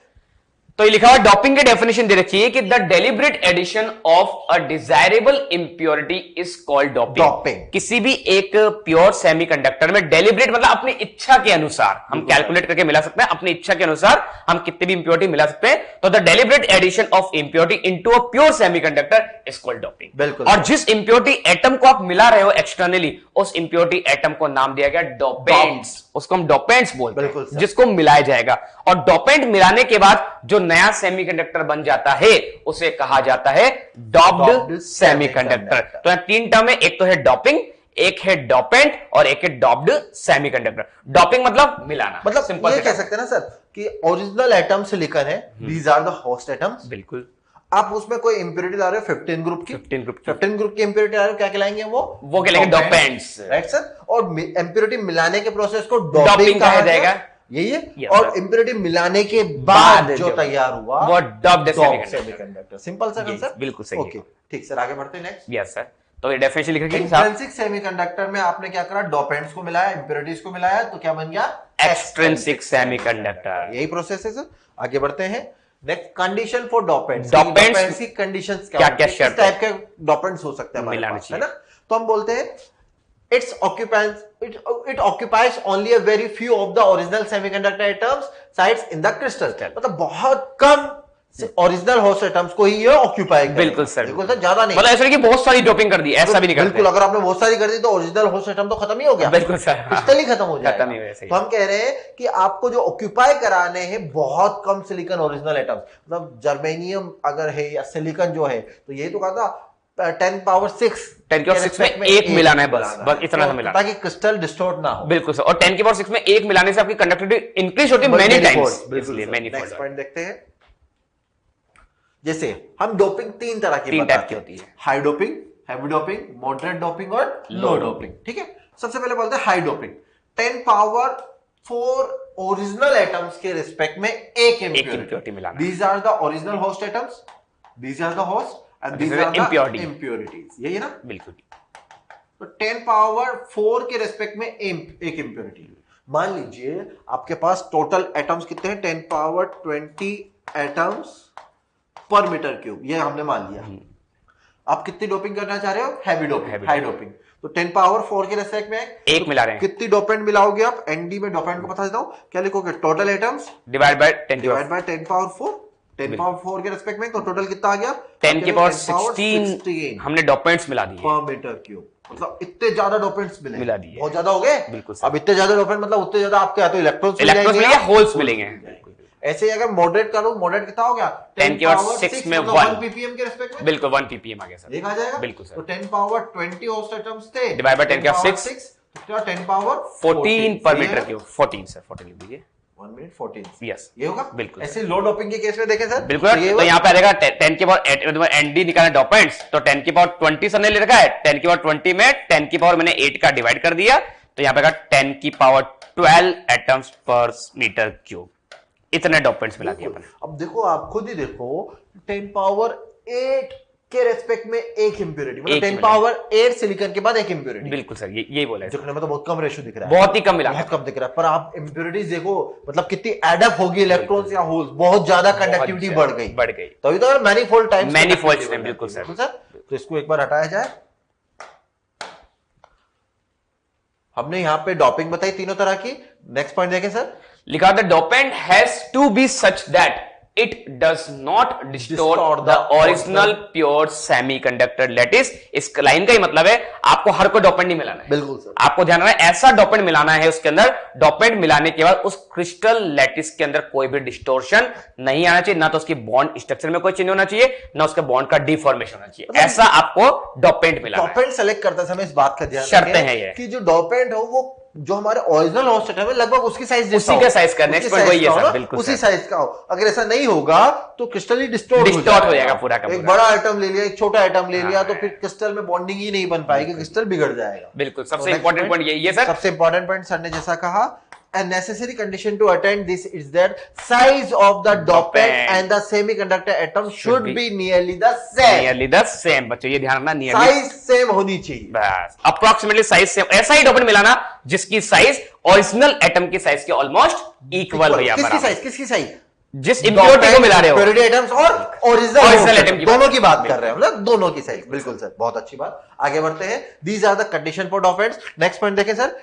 [SPEAKER 2] तो ये लिखा हुआ डॉपिंग की डेफिनेशन दे रखी है कि the deliberate addition of a desirable impurity is called doping. किसी भी एक प्योर सेमीकंडक्टर में डेलिब्रेट मतलब अपनी इच्छा के अनुसार हम कैलकुलेट करके मिला सकते हैं, अपनी इच्छा के अनुसार हम कितनी भी इंप्योरिटी मिला सकते हैं, तो the deliberate addition of impurity into a pure semiconductor is called doping.
[SPEAKER 1] बिल्कुल,
[SPEAKER 2] और जिस इंप्योरिटी एटम को आप मिला रहे हो एक्सटर्नली, उस इंप्योरिटी एटम को नाम दिया गया डोपेंट्स, उसको हम डोपेंट्स बोलते हैं, जिसको मिलाया जाएगा, और डोपेंट मिलाने के बाद जो नया सेमीकंडक्टर बन जाता है उसे कहा जाता है डॉप्ड सेमीकंडक्टर। तो यहां तीन टर्म है, एक तो है डॉपिंग, एक है डोपेंट और एक है डॉप्ड सेमीकंडक्टर। डॉपिंग मतलब मिलाना,
[SPEAKER 1] मतलब
[SPEAKER 2] सिंपल
[SPEAKER 1] ये कह सकते हैं ना सर कि ओरिजिनल एटम सिलिकॉन है, these are the host atoms.
[SPEAKER 2] बिल्कुल,
[SPEAKER 1] आप उसमें कोई इंप्योरिटी ला रहे हो 15 ग्रुप की, 15 ग्रुप की इंप्योरिटी ला रहे हो, क्या कहलाएंगे वो
[SPEAKER 2] कहलाएंगे डोपेंट्स,
[SPEAKER 1] राइट सर। और इंप्योरिटी मिलाने के प्रोसेस को
[SPEAKER 2] डॉपिंग कहा जाएगा,
[SPEAKER 1] यही है। और इंप्योरिटी मिलाने के बाद जो तैयार हुआ
[SPEAKER 2] वो डॉप्ड सेमीकंडक्टर।
[SPEAKER 1] सिंपल सा कंसेप्ट,
[SPEAKER 2] बिल्कुल सही।
[SPEAKER 1] ओके ठीक सर, आगे बढ़ते हैं नेक्स्ट।
[SPEAKER 2] यस सर, तो ये डेफिनेशन लिख रखी है।
[SPEAKER 1] इंट्रिंसिक सेमीकंडक्टर में आपने क्या करा, डोपेंट्स को मिलाया, इंप्योरिटीज को मिलाया, तो क्या बन गया
[SPEAKER 2] एक्सट्रिंसिक सेमीकंडक्टर।
[SPEAKER 1] यही प्रोसेस है सर। आगे बढ़ते हैं next, condition for dopants.
[SPEAKER 2] Dopants
[SPEAKER 1] की कंडीशंस
[SPEAKER 2] क्या
[SPEAKER 1] किस टाइप के डोपेंट्स हो सकते हैं हमारे पास, है ना। तो हम बोलते हैं it occupies only a very few of the original semiconductor atoms sites in the crystal। मतलब बहुत कम ओरिजिनल होस्ट एटम्स को ही ये ऑक्यूपाई करेगा।
[SPEAKER 2] बिल्कुल सर,
[SPEAKER 1] बिल्कुल सर, ज्यादा नहीं,
[SPEAKER 2] मतलब ऐसा नहीं कि बहुत सारी डोपिंग कर दी, ऐसा भी नहीं करते।
[SPEAKER 1] बिल्कुल, अगर आपने बहुत सारी कर दी तो ओरिजिनल होस्ट एटम तो खत्म ही हो गया।
[SPEAKER 2] बिल्कुल सर,
[SPEAKER 1] क्रिस्टल ही खत्म हो जाएगा।
[SPEAKER 2] तो
[SPEAKER 1] हम कह रहे हैं कि आपको जो ऑक्यूपाई कराने हैं बहुत कम सिलिकॉन ओरिजिनल एटम्स, मतलब जर्मेनियम अगर है या सिलिकॉन जो है, तो यही तो कहा था 10 पावर 6
[SPEAKER 2] में एक मिलाना है, बस इतना मिलाना,
[SPEAKER 1] ताकि क्रिस्टल डिस्टॉर्ट ना हो।
[SPEAKER 2] बिल्कुल सर, और 10 की पावर 6 में एक मिलाने से आपकी कंडक्टिविटी इंक्रीज होती है मेनी टाइम्स, इसलिए मेनी फोल्ड।
[SPEAKER 1] नेक्स्ट पॉइंट देखते हैं। जैसे हम डोपिंग तीन तरह की
[SPEAKER 2] होती है,
[SPEAKER 1] high doping, heavy doping, moderate doping और लो डोपिंग। ठीक है, सबसे पहले बोलते हैं high doping. 10 power 4 original atoms के रिस्पेक्ट में एक इंप्योरिटी मिलाना। These are the original host atoms, these are the host and these are the impurities. यही है ना, बिल्कुल। तो 10 पावर 4 के रिस्पेक्ट में एक इंप्योरिटी। मान लीजिए आपके पास टोटल एटम्स कितने हैं, 10 power 20 atoms per metre cube, ये हमने मान लिया। आप कितनी डोपिंग करना चाह रहे हो, हैवी डोपिंग, हाई डोपिंग। तो 10 पावर 4 के रेस्पेक्ट में एक मिला रहे हैं, कितनी डोपेंट मिलाओगे आप, एनडी में डोपेंट को बता देता हूं, क्या लिखोगे, total atoms divide by 10 power 4, 10 power 4 के रेस्पेक्ट में, तो टोटल कितना आ गया 10 की पावर 16 हमने डोपेंट्स मिला दिए पर मीटर क्यूब। मतलब इतने ज्यादा डोपेंट्स मिला दिए, बहुत ज्यादा हो गए। बिल्कुल, अब इतने ज्यादा डोपेंट मतलब उतने ज्यादा आपके या तो इलेक्ट्रॉन्स मिलेंगे या होल्स मिलेंगे। ऐसे ही अगर मॉडरेट करो, मॉडरेट कितना हो गया, 10 की पावर 6 में 1 ppm के रिस्पेक्ट में, बिल्कुल 1 ppm आ गया सर, एक आ जाएगा। बिल्कुल सर, तो 10 पावर 20 होस्ट एटम्स थे, डिवाइड बाय 10 की पावर 6, तो 10 पावर 14 पर मीटर क्यूब। 14 सर, 14 लिख दीजिए, 1 मिनट 14, यस ये होगा। बिल्कुल, ऐसे लो डोपिंग के केस में देखें सर, बिल्कुल। तो यहाँ पे आ जाएगा 10 की पावर एनडी निकालना डोपेंट्स, तो 10 की पावर 20 सर ने ले रखा है, 10 की पावर 20 में 10 की पावर मैंने 8 का डिवाइड कर दिया,
[SPEAKER 2] तो यहां पे 10 की power 12 atoms per metre cube, इतने डोपेंट्स मिला दिए अपन।
[SPEAKER 1] अब देखो, आप खुद ही देखो, 10 पावर 8 के रेस्पेक्ट में एक इंप्योरिटी, मतलब 10 पावर 8 सिलिकॉन के बाद एक इंप्योरिटी।
[SPEAKER 2] बिल्कुल सर, यही बोला है।
[SPEAKER 1] दिखने में तो बहुत कम रेशियो दिख रहा है,
[SPEAKER 2] बहुत ही कम मिला,
[SPEAKER 1] बहुत कम दिख रहा है, पर आप इंप्योरिटीज देखो, मतलब कितनी एडअप होगी इलेक्ट्रॉन्स या होल्स, बहुत ज्यादा कंडक्टिविटी बढ़ गई। तभी तो मैनीफोल्ड टाइम्स,
[SPEAKER 2] बिल्कुल सर।
[SPEAKER 1] तो इसको एक बार हटाया जाए। हमने यहाँ पे डोपिंग बताई तीनों तरह की। नेक्स्ट पॉइंट देखें सर,
[SPEAKER 2] लिखा the dopant has to be such that it does not distort the original pure semiconductor lattice। इस लाइन का ही मतलब है आपको हर कोई डोपेंट नहीं मिलाना है।
[SPEAKER 1] बिल्कुल सर,
[SPEAKER 2] आपको ध्यान रखना है, ऐसा डोपेंट मिलाना है उसके अंदर, डोपेंट मिलाने के बाद उस क्रिस्टल लैटिस के अंदर कोई भी डिस्टोर्शन नहीं आना चाहिए, ना तो उसकी बॉन्ड स्ट्रक्चर में कोई चेंज होना चाहिए, ना उसके बॉन्ड का डिफॉर्मेशन होना चाहिए। ऐसा आपको डोपेंट मिलाना है।
[SPEAKER 1] डोपेंट सेलेक्ट करते समय इस बात का ध्यान
[SPEAKER 2] शर्तें हैं ये
[SPEAKER 1] कि जो डोपेंट हो वो जो हमारे ओरिजिनल होस्ट है लगभग उसकी साइज,
[SPEAKER 2] उसी का साइज का, नेक्स्ट पॉइंट वही है सर, बिल्कुल
[SPEAKER 1] उसी साइज का हो। अगर ऐसा नहीं होगा तो क्रिस्टल ही डिस्टॉर्ट हो
[SPEAKER 2] जाएगा पूरा का पूरा।
[SPEAKER 1] एक बड़ा आइटम ले लिया, एक छोटा आइटम ले लिया, तो फिर क्रिस्टल में बॉन्डिंग ही नहीं बन पाएगी, क्रिस्टल बिगड़ जाएगा।
[SPEAKER 2] बिल्कुल, सबसे इंपॉर्टेंट पॉइंट यही है सर।
[SPEAKER 1] सबसे इंपॉर्टेंट पॉइंट सर ने जैसा कहा, a necessary condition to attain this is that size of the dopant and the semiconductor atom should be nearly the same।
[SPEAKER 2] nearly the same बच्चों, ये ध्यान रखना, nearly
[SPEAKER 1] साइज सेम होनी चाहिए,
[SPEAKER 2] बस अप्रोक्सीमेटली साइज सेम। ऐसा ही डोपेंट मिलाना जिसकी साइज ओरिजिनल एटम की साइज के ऑलमोस्ट इक्वल हो।
[SPEAKER 1] किसकी साइज?
[SPEAKER 2] जिस इंप्योरिटी को मिला रहे हो,
[SPEAKER 1] इंप्योरिटी एटम्स और ओरिजिनल एटम दोनों की बात कर रहे हैं, मतलब दोनों की साइज। बिल्कुल सर, बहुत अच्छी बात। आगे बढ़ते हैं। These are the condition for dopants. Next point देखें sir,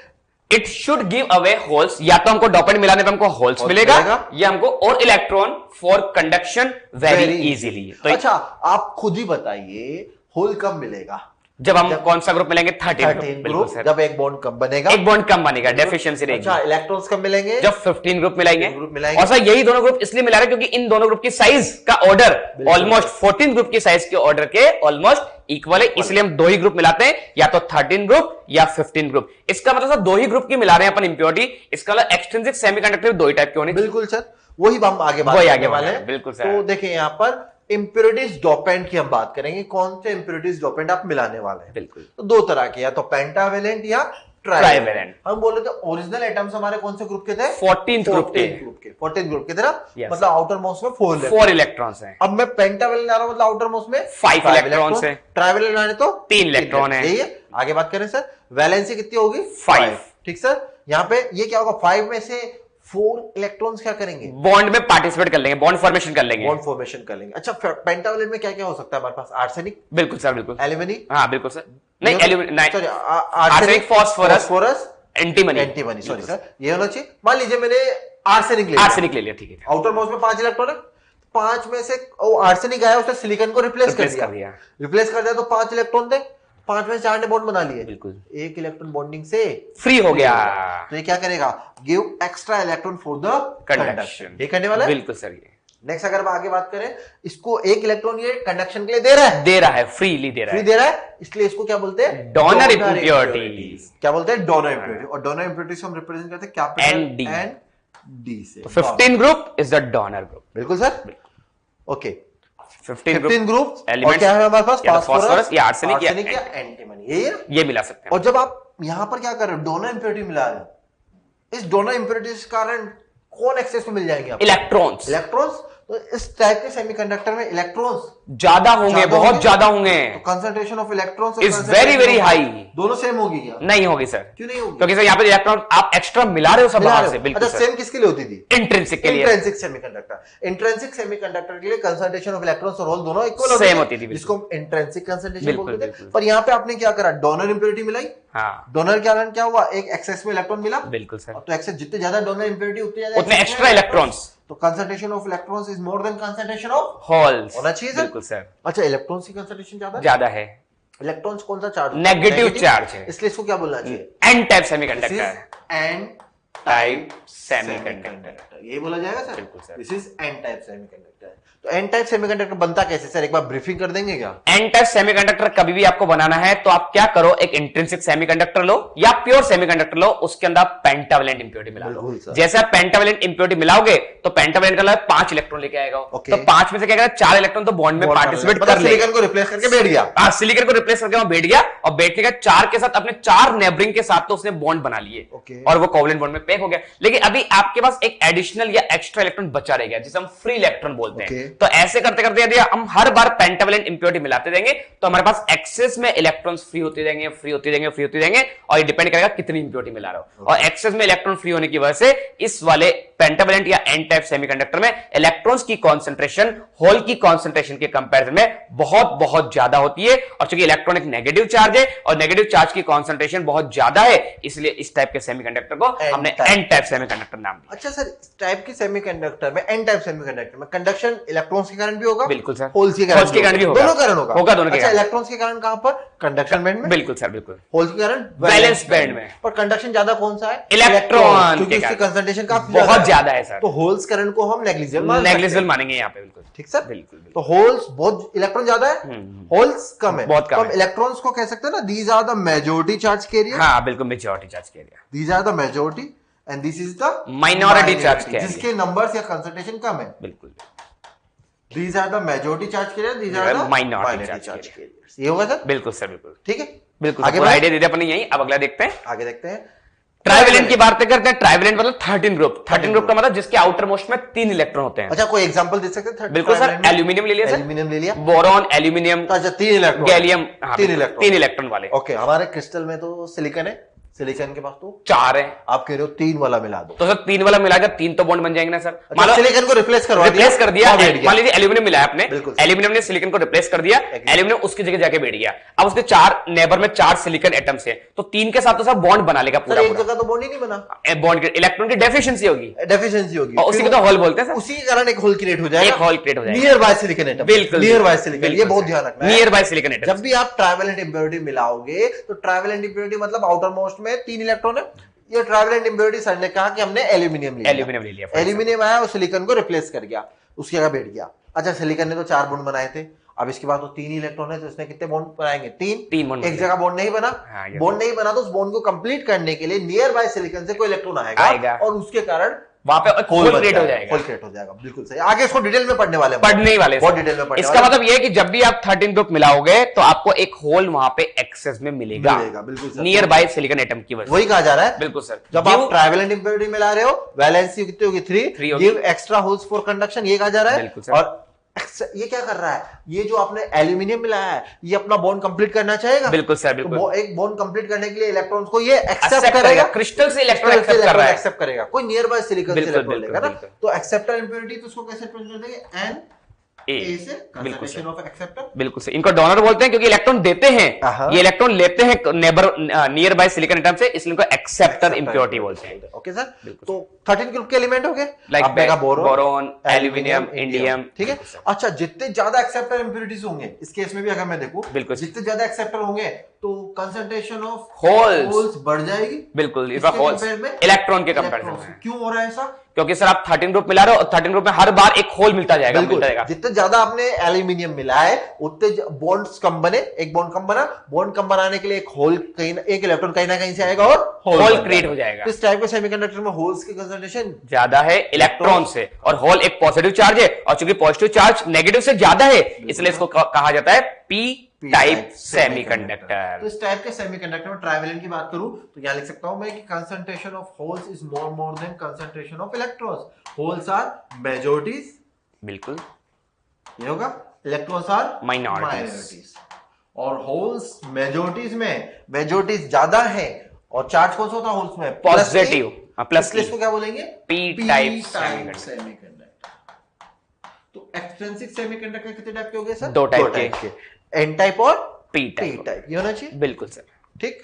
[SPEAKER 2] it should give away holes, या तो हमको डोपेंट मिलाने पे हमको होल्स मिलेगा या हमको और electron for conduction very easily.
[SPEAKER 1] तो अच्छा, आप खुद ही बताइए होल कब मिलेगा?
[SPEAKER 2] जब हम कौन सा ग्रुप मिलेंगे? 13
[SPEAKER 1] ग्रुप। जब एक बॉन्ड कम बनेगा,
[SPEAKER 2] एक बॉन्ड कम बनेगा, डेफिशिएंसी रहेगी।
[SPEAKER 1] अच्छा, इलेक्ट्रॉन्स कब मिलेंगे?
[SPEAKER 2] जब 15 ग्रुप मिलाएंगे। और सर यही दोनों ग्रुप इसलिए मिला रहे क्योंकि इन दोनों ग्रुप की साइज का ऑर्डर ऑलमोस्ट 14 ग्रुप की साइज के ऑर्डर के ऑलमोस्ट इक्वल है, इसलिए हम दो ही ग्रुप मिलाते हैं, या तो 13 ग्रुप या 15 ग्रुप। इसका मतलब सर दो ही ग्रुप की मिला रहे हैं अपन इंप्योरिटी। इसका मतलब एक्सट्रिंसिक सेमीकंडक्टर दो ही टाइप के होने।
[SPEAKER 1] बिल्कुल सर, वही हम आगे बात करने वाले हैं।
[SPEAKER 2] बिल्कुल सर।
[SPEAKER 1] तो देखिए यहाँ पर इंप्योरिटीज डोपेंट की हम बात करेंगे, कौन से इंप्योरिटीज डोपेंट आप मिलाने वाले हैं।
[SPEAKER 2] बिल्कुल,
[SPEAKER 1] तो दो तरह के, या तो पेंटावेलेंट या ट्राइवेलेंट। हम बोल रहे थे ओरिजिनल एटम्स हमारे कौन से ग्रुप के थे?
[SPEAKER 2] 14th ग्रुप के।
[SPEAKER 1] 14 ग्रुप की तरफ, मतलब आउटर मोस्ट में 4
[SPEAKER 2] इलेक्ट्रॉन्स हैं।
[SPEAKER 1] अब मैं पेंटावेलेंट आ रहा हूं, मतलब आउटर मोस्ट में
[SPEAKER 2] 5 इलेक्ट्रॉन्स हैं।
[SPEAKER 1] ट्राइवेलेंट आने तो
[SPEAKER 2] 3 इलेक्ट्रॉन है।
[SPEAKER 1] यही है। आगे बात करें सर, वैलेंसी कितनी होगी?
[SPEAKER 2] 5।
[SPEAKER 1] ठीक सर, यहाँ पे ये क्या होगा? 5 में से 4 इलेक्ट्रॉन्स क्या करेंगे?
[SPEAKER 2] बॉन्ड में पार्टिसिपेट कर लेंगे, बॉन्ड फॉर्मेशन कर लेंगे।
[SPEAKER 1] बॉन्ड फॉर्मेशन कर लेंगे। अच्छा, पेंटावेलेंट में क्या क्या हो सकता है हमारे पास? आर्सेनिक।
[SPEAKER 2] बिल्कुल सर, बिल्कुल।
[SPEAKER 1] एल्यूमिनी।
[SPEAKER 2] हाँ बिल्कुल सर, नहीं alumni,
[SPEAKER 1] arsenic, phosphorus,
[SPEAKER 2] antimony.
[SPEAKER 1] Sorry sir, ये होना चाहिए। मान लीजिए मैंने आर्सेनिक ले लिया, ठीक है। आउटर मोस्ट में 5 इलेक्ट्रॉन है, 5 में से आर्सेनिक आया, उसने सिलिकॉन को रिप्लेस कर दिया, तो 5 इलेक्ट्रॉन थे, 5 में 4 ने बॉन्ड बना लिए।
[SPEAKER 2] बिल्कुल,
[SPEAKER 1] 1 इलेक्ट्रॉन बॉन्डिंग से
[SPEAKER 2] फ्री हो गया।
[SPEAKER 1] तो ये क्या करेगा? Give extra electron for the conduction. ये करने वाला है।
[SPEAKER 2] बिल्कुल सर। ये
[SPEAKER 1] नेक्स्ट अगर आगे बात करें, इसको 1 इलेक्ट्रॉन ये कंडक्शन के लिए दे रहा है,
[SPEAKER 2] फ्रीली दे रहा है,
[SPEAKER 1] इसलिए इसको क्या बोलते हैं?
[SPEAKER 2] Donor impurities.
[SPEAKER 1] क्या बोलते हैं? Donor impurity. और डोनर इम्प्योरिटीज को हम रिप्रेजेंट करते हैं कैपिटल एन डी से।
[SPEAKER 2] 15 group is the donor group.
[SPEAKER 1] बिल्कुल सर, ओके।
[SPEAKER 2] 15
[SPEAKER 1] ग्रुप
[SPEAKER 2] एलिमेंट
[SPEAKER 1] क्या है हमारे पास?
[SPEAKER 2] फास्फोरस या आर्सेनिक
[SPEAKER 1] या एंटीमनी, ये
[SPEAKER 2] मिला सकते हैं।
[SPEAKER 1] और जब आप यहां पर क्या कर रहे हो? डोनर इम्प्योरिटी मिला रहे हो, इस डोनर इम्प्योरिटी के कारण कौन एक्सेस में मिल जाएंगे आपको? इलेक्ट्रॉन्स। तो इस टाइप के सेमीकंडक्टर में इलेक्ट्रॉन्स
[SPEAKER 2] ज्यादा होंगे, बहुत ज्यादा होंगे।
[SPEAKER 1] तो concentration of electrons
[SPEAKER 2] is very very high.
[SPEAKER 1] दोनों सेम होगी क्या?
[SPEAKER 2] नहीं होगी सर।
[SPEAKER 1] क्यों नहीं होगी?
[SPEAKER 2] क्योंकि सर यहाँ पे इलेक्ट्रॉन आप एक्स्ट्रा मिला रहे हो सब बाहर से। बिल्कुल।
[SPEAKER 1] अच्छा, सेम किसके लिए होती थी?
[SPEAKER 2] इंट्रिंसिक के लिए।
[SPEAKER 1] Intrinsic semiconductor. इंट्रिंसिक सेमीकंडक्टर के लिए कंसंट्रेशन ऑफ इलेक्ट्रॉन्स और होल दोनों इक्वल
[SPEAKER 2] सेम होती थी,
[SPEAKER 1] जिसको इंट्रिंसिक कंसंट्रेशन बोलते थे। पर यहाँ पे आपने क्या करा? डोनर इंप्योरिटी मिलाई।
[SPEAKER 2] हाँ,
[SPEAKER 1] डोनर के कारण क्या हुआ? एक एक्सेस में इलेक्ट्रॉन मिला।
[SPEAKER 2] बिल्कुल सर।
[SPEAKER 1] तो एक्सेस जितने ज्यादा डोनर इंप्योरिटी उतने
[SPEAKER 2] एक्स्ट्रा इलेक्ट्रॉन्स।
[SPEAKER 1] तो concentration of electrons is more than concentration of
[SPEAKER 2] holes
[SPEAKER 1] होना चाहिए सर।
[SPEAKER 2] बिल्कुल सर।
[SPEAKER 1] अच्छा, इलेक्ट्रॉन्स की कंसंट्रेशन ज्यादा है। इलेक्ट्रॉन्स कौन सा चार्ज?
[SPEAKER 2] नेगेटिव चार्ज है,
[SPEAKER 1] इसलिए इसको क्या बोलना चाहिए?
[SPEAKER 2] N type semiconductor.
[SPEAKER 1] N
[SPEAKER 2] type semiconductor
[SPEAKER 1] ये बोला जाएगा सर।
[SPEAKER 2] बिल्कुल sir.
[SPEAKER 1] This is N type semiconductor. तो एन टाइप सेमीकंडक्टर बनता कैसे सर, एक बार ब्रीफिंग कर देंगे क्या?
[SPEAKER 2] एन टाइप सेमीकंडक्टर कभी भी आपको बनाना है तो आप क्या करो, एक इंट्रिंसिक सेमीकंडक्टर लो या प्योर सेमीकंडक्टर लो, उसके अंदर आप पेंटावलेंट इंप्योरिटी मिला लो। जैसे आप पेंटावलेंट इंप्योरिटी मिलाओगे तो पेंटावलेंट का 5 इलेक्ट्रॉन लेके आएगा, तो 5 में से क्या करेगा, 4 इलेक्ट्रॉन तो बॉन्ड में पार्टिसिपेट कर लेगा,
[SPEAKER 1] सिलिकॉन को रिप्लेस करके बैठ गया।
[SPEAKER 2] सिलिकॉन को रिप्लेस करके वहां बैठ गया, और बैठने का 4 के साथ अपने 4 नेबरिंग के साथ तो उसने बॉन्ड बना लिए और वो कोवलेंट बॉन्ड में पैक हो गया। लेकिन अभी आपके पास एक एडिशनल या एक्स्ट्रा इलेक्ट्रॉन बचा रह गया जिसे हम फ्री इलेक्ट्रॉन बोलते हैं। तो ऐसे करते करते यदि हम हर बार पेंटावलेंट इंप्योरिटी मिलाते जाएंगे तो हमारे पास एक्सेस में इलेक्ट्रॉन्स फ्री होते जाएंगे, फ्री होते जाएंगे, फ्री होते जाएंगे, और ये डिपेंड करेगा कितनी इंप्योरिटी मिला रहे हो। और एक्सेस में इलेक्ट्रॉन फ्री होने की वजह से इस वाले पेंटावलेंट या एन टाइप सेमीकंडक्टर में इलेक्ट्रॉन्स की कॉन्सेंट्रेशन होल की कॉन्सेंट्रेशन के कंपैरिजन में बहुत बहुत ज्यादा होती है। और चूंकि इलेक्ट्रॉन एक नेगेटिव चार्ज है और नेगेटिव चार्ज की कॉन्सेंट्रेशन बहुत ज्यादा है, इसलिए इस टाइप के सेमीकंडक्टर को हमने एन टाइप सेमीकंडक्टर नाम दिया।
[SPEAKER 1] अच्छा सर, इस टाइप के सेमीकंडक्टर में, एन टाइप सेमीकंडक्टर में कंडक्शन इलेक्ट्रॉन्स के कारण भी होगा?
[SPEAKER 2] बिल्कुल सर।
[SPEAKER 1] होल्स के कारण भी होगा, दोनों कारण होगा
[SPEAKER 2] दोनों के।
[SPEAKER 1] अच्छा, इलेक्ट्रॉन्स के कारण कहां पर? कंडक्शन बैंड में।
[SPEAKER 2] बिल्कुल सर, बिल्कुल।
[SPEAKER 1] होल्स के कारण
[SPEAKER 2] वैलेंस बैंड में।
[SPEAKER 1] पर कंडक्शन ज्यादा कौन सा है?
[SPEAKER 2] इलेक्ट्रॉन,
[SPEAKER 1] क्योंकि उसकी कंसंट्रेशन काफी
[SPEAKER 2] बहुत ज्यादा है सर।
[SPEAKER 1] तो होल्स करंट को हम नेग्लिजिबल
[SPEAKER 2] मानेंगे यहाँ पे। बिल्कुल
[SPEAKER 1] ठीक सर,
[SPEAKER 2] बिल्कुल।
[SPEAKER 1] तो होल्स बहुत, इलेक्ट्रॉन ज्यादा है, होल्स कम है,
[SPEAKER 2] बहुत कम
[SPEAKER 1] है। इलेक्ट्रॉन्स को कह सकते हैं ना, these are the majority charge carrier.
[SPEAKER 2] हाँ बिल्कुल, majority charge carrier.
[SPEAKER 1] These are the majority and this is the
[SPEAKER 2] minority charge carrier,
[SPEAKER 1] जिसके नंबर्स या कंसंट्रेशन कम है।
[SPEAKER 2] बिल्कुल।
[SPEAKER 1] These are the majority charge carrier, these are the
[SPEAKER 2] minority charge
[SPEAKER 1] carriers। ये होगा sir?
[SPEAKER 2] बिल्कुल सर, बिल्कुल
[SPEAKER 1] ठीक है,
[SPEAKER 2] बिल्कुल। आगे आइडिया दे दिया अपने यही। अब अगला देखते हैं,
[SPEAKER 1] आगे देखते हैं।
[SPEAKER 2] ट्राइवेलेंट की बात करते हैं। ट्राइवेलेंट मतलब 13 ग्रुप। 13 ग्रुप का मतलब जिसके आउटर मोस्ट में 3 इलेक्ट्रॉन होते हैं।
[SPEAKER 1] अच्छा, कोई एग्जांपल दे सकते हैं?
[SPEAKER 2] बिल्कुल सर, एल्यूमिनियम ले लिया सर,
[SPEAKER 1] एल्यूमिनियम ले लिया,
[SPEAKER 2] बोरॉन, एल्यूमिनियम,
[SPEAKER 1] अच्छा 3 इलेक्ट्रॉन,
[SPEAKER 2] गैलियम,
[SPEAKER 1] 3
[SPEAKER 2] इलेक्ट्रॉन वाले।
[SPEAKER 1] ओके, हमारे क्रिस्टल में तो सिलिकॉन है, सिलिकॉन के पास तो
[SPEAKER 2] 4 है,
[SPEAKER 1] आप कह रहे हो 3 वाला मिला दो,
[SPEAKER 2] तो सर 3 वाला मिलाकर 3 तो बॉन्ड बन जाएंगे ना सर।
[SPEAKER 1] मान लो सिलिकॉन को रिप्लेस कर दिया,
[SPEAKER 2] मान लीजिए एल्यूमिनियम मिलाया आपने, एल्यूमिनियम ने सिलिकॉन को रिप्लेस कर दिया, एल्यूमिनियम उसकी जगह जाके बैठ गया। अब उसके 4 नेबर में 4 सिलिकॉन एटम्स है, तो 3 के साथ तो सब बॉन्ड बना लेगा पूरा।
[SPEAKER 1] एक जगह तो बॉन्ड ही नहीं बना,
[SPEAKER 2] बॉन्ड इलेक्ट्रॉन की डेफिशिएंसी होगी,
[SPEAKER 1] और
[SPEAKER 2] उसी को तो होल बोलते हैं।
[SPEAKER 1] उसी के कारण एक होल क्रिएट हो जाएगा,
[SPEAKER 2] एक होल क्रिएट हो जाएगा
[SPEAKER 1] नियर बाय सिलिकॉन एटम।
[SPEAKER 2] बिल्कुल,
[SPEAKER 1] नियर बाय सिलिकॉन, ये बहुत ध्यान रखना है,
[SPEAKER 2] नियर बाय सिलिकॉन एटम।
[SPEAKER 1] जब भी आप ट्राइवेलेंट इंप्योरिटी मिलाओगे तो ट्राइवेलेंट इंप्योरिटी मतलब आउटर मोस्ट में 3 इलेक्ट्रॉन है। ये ट्राइवेलेंट इंप्योरिटी सर ने कहा कि हमने एल्यूमिनियम ले लिया, एल्यूमिनियम आया और सिलिकॉन को रिप्लेस कर गया, उसकी जगह बैठ गया। अच्छा, सिलिकॉन ने तो 4 बॉन्ड बनाए थे, अब इसके बाद तो 3 इलेक्ट्रॉन है, तो इसने कितने बॉन्ड बनाएंगे? 3 बॉन्ड। एक जगह बॉन्ड नहीं बना, बॉन्ड नहीं बना, तो उस बॉन्ड को कंप्लीट करने के लिए नियर बाय सिलिकॉन से कोई इलेक्ट्रॉन आएगा और उसके कारण वहां पे होल क्रिएट हो जाएगा, होल क्रिएट हो जाएगा। बिल्कुल सही। आगे इसको डिटेल में पढ़ने वाले बहुत डिटेल में।
[SPEAKER 2] इसका मतलब ये है कि जब भी आप 13 ग्रुप मिलाओगे तो आपको एक होल वहां पे एक्सेस में मिलेगा,
[SPEAKER 1] बिल्कुल
[SPEAKER 2] नियर बाय सिलिकॉन एटम की वजह से।
[SPEAKER 1] वही कहा जा रहा है,
[SPEAKER 2] बिल्कुल सर।
[SPEAKER 1] जब आप ट्राइवेलेंट इंप्योरिटी मिला रहे हो, वैलेंसी कितनी होगी? 3, give extra holes for conduction, ये कहा जा रहा है। और ये क्या कर रहा है? ये जो आपने एल्यूमिनियम मिलाया है, ये अपना बॉन्ड कंप्लीट करना चाहेगा।
[SPEAKER 2] बिल्कुल सर, बिल्कुल।
[SPEAKER 1] तो एक बॉन्ड कंप्लीट करने के लिए इलेक्ट्रॉन्स को ये एक्सेप्ट करेगा,
[SPEAKER 2] क्रिस्टल से इलेक्ट्रॉन एक्सेप्ट
[SPEAKER 1] करेगा, कोई नियर बाय सिलिकॉन से इलेक्ट्रॉन लेगा ना। तो एक्सेप्टर इंप्योरिटी तो उसको कैसे रिप्रेजेंट कर देंगे? एन ए से कंसंट्रेशन ऑफ एक्सेप्टर।
[SPEAKER 2] बिल्कुल सही। इनको डोनर बोलते हैं क्योंकि इलेक्ट्रॉन देते हैं, ये इलेक्ट्रॉन लेते हैं neighbour near by silicon atom से, इसलिए इनको एक्सेप्टर इंप्योरिटी बोलते हैं।
[SPEAKER 1] ओके सर, तो 13 ग्रुप के एलिमेंट हो गए,
[SPEAKER 2] लाइक बोरॉन, एल्यूमिनियम, इंडियम।
[SPEAKER 1] ठीक है। अच्छा, जितने ज्यादा एक्सेप्टर इंप्योरिटीज होंगे, इस केस में भी अगर मैं देखूं, बिल्कुल जितने ज्यादा एक्सेप्टर होंगे तो कंसंट्रेशन ऑफ होल्स बढ़ जाएगी।
[SPEAKER 2] बिल्कुल, इलेक्ट्रॉन के कंपैरिजन में।
[SPEAKER 1] क्यों हो रहा है ऐसा?
[SPEAKER 2] क्योंकि सर आप 13 ग्रुप मिला रहे हो और 13 ग्रुप में हर बार एक होल मिलता जाएगा।
[SPEAKER 1] जितने ज्यादा आपने एल्यूमिनियम मिला है उतने बॉन्ड्स कम बने, एक बॉन्ड कम बना, बॉन्ड कम बनाने के लिए एक होल कहीं, एक इलेक्ट्रॉन कहीं ना कहीं से आएगा और होल क्रिएट हो जाएगा। इस टाइप के सेमीकंडक्टर में होल्स की कंसंट्रेशन
[SPEAKER 2] ज्यादा है इलेक्ट्रॉन से, और होल एक पॉजिटिव चार्ज है, और चूंकि पॉजिटिव चार्ज नेगेटिव से ज्यादा है, इसलिए इसको कहा जाता है पी टाइप सेमीकंडक्टर।
[SPEAKER 1] तो इस टाइप के सेमीकंडक्टर में ट्राइवेलेंट की बात करूं तो यहां लिख सकता हूं मैं कि concentration of holes is more than concentration of electrons. Holes are majorities,
[SPEAKER 2] बिल्कुल
[SPEAKER 1] ये होगा, इलेक्ट्रॉन्स आर माइनॉरिटीज। और होल्स मेजॉरिटीज में मेजॉरिटीज ज्यादा है, और चार्ज कौन सा होता है होल्स में?
[SPEAKER 2] Positive, plus.
[SPEAKER 1] इसको क्या बोलेंगे?
[SPEAKER 2] P type
[SPEAKER 1] semiconductor. तो एक्सट्रिंसिक सेमीकंडक्टर कितने टाइप के हो गए सर?
[SPEAKER 2] 2 टाइप के,
[SPEAKER 1] एन टाइप और
[SPEAKER 2] पी टाइप।
[SPEAKER 1] ये होना चाहिए।
[SPEAKER 2] बिल्कुल सर,
[SPEAKER 1] ठीक।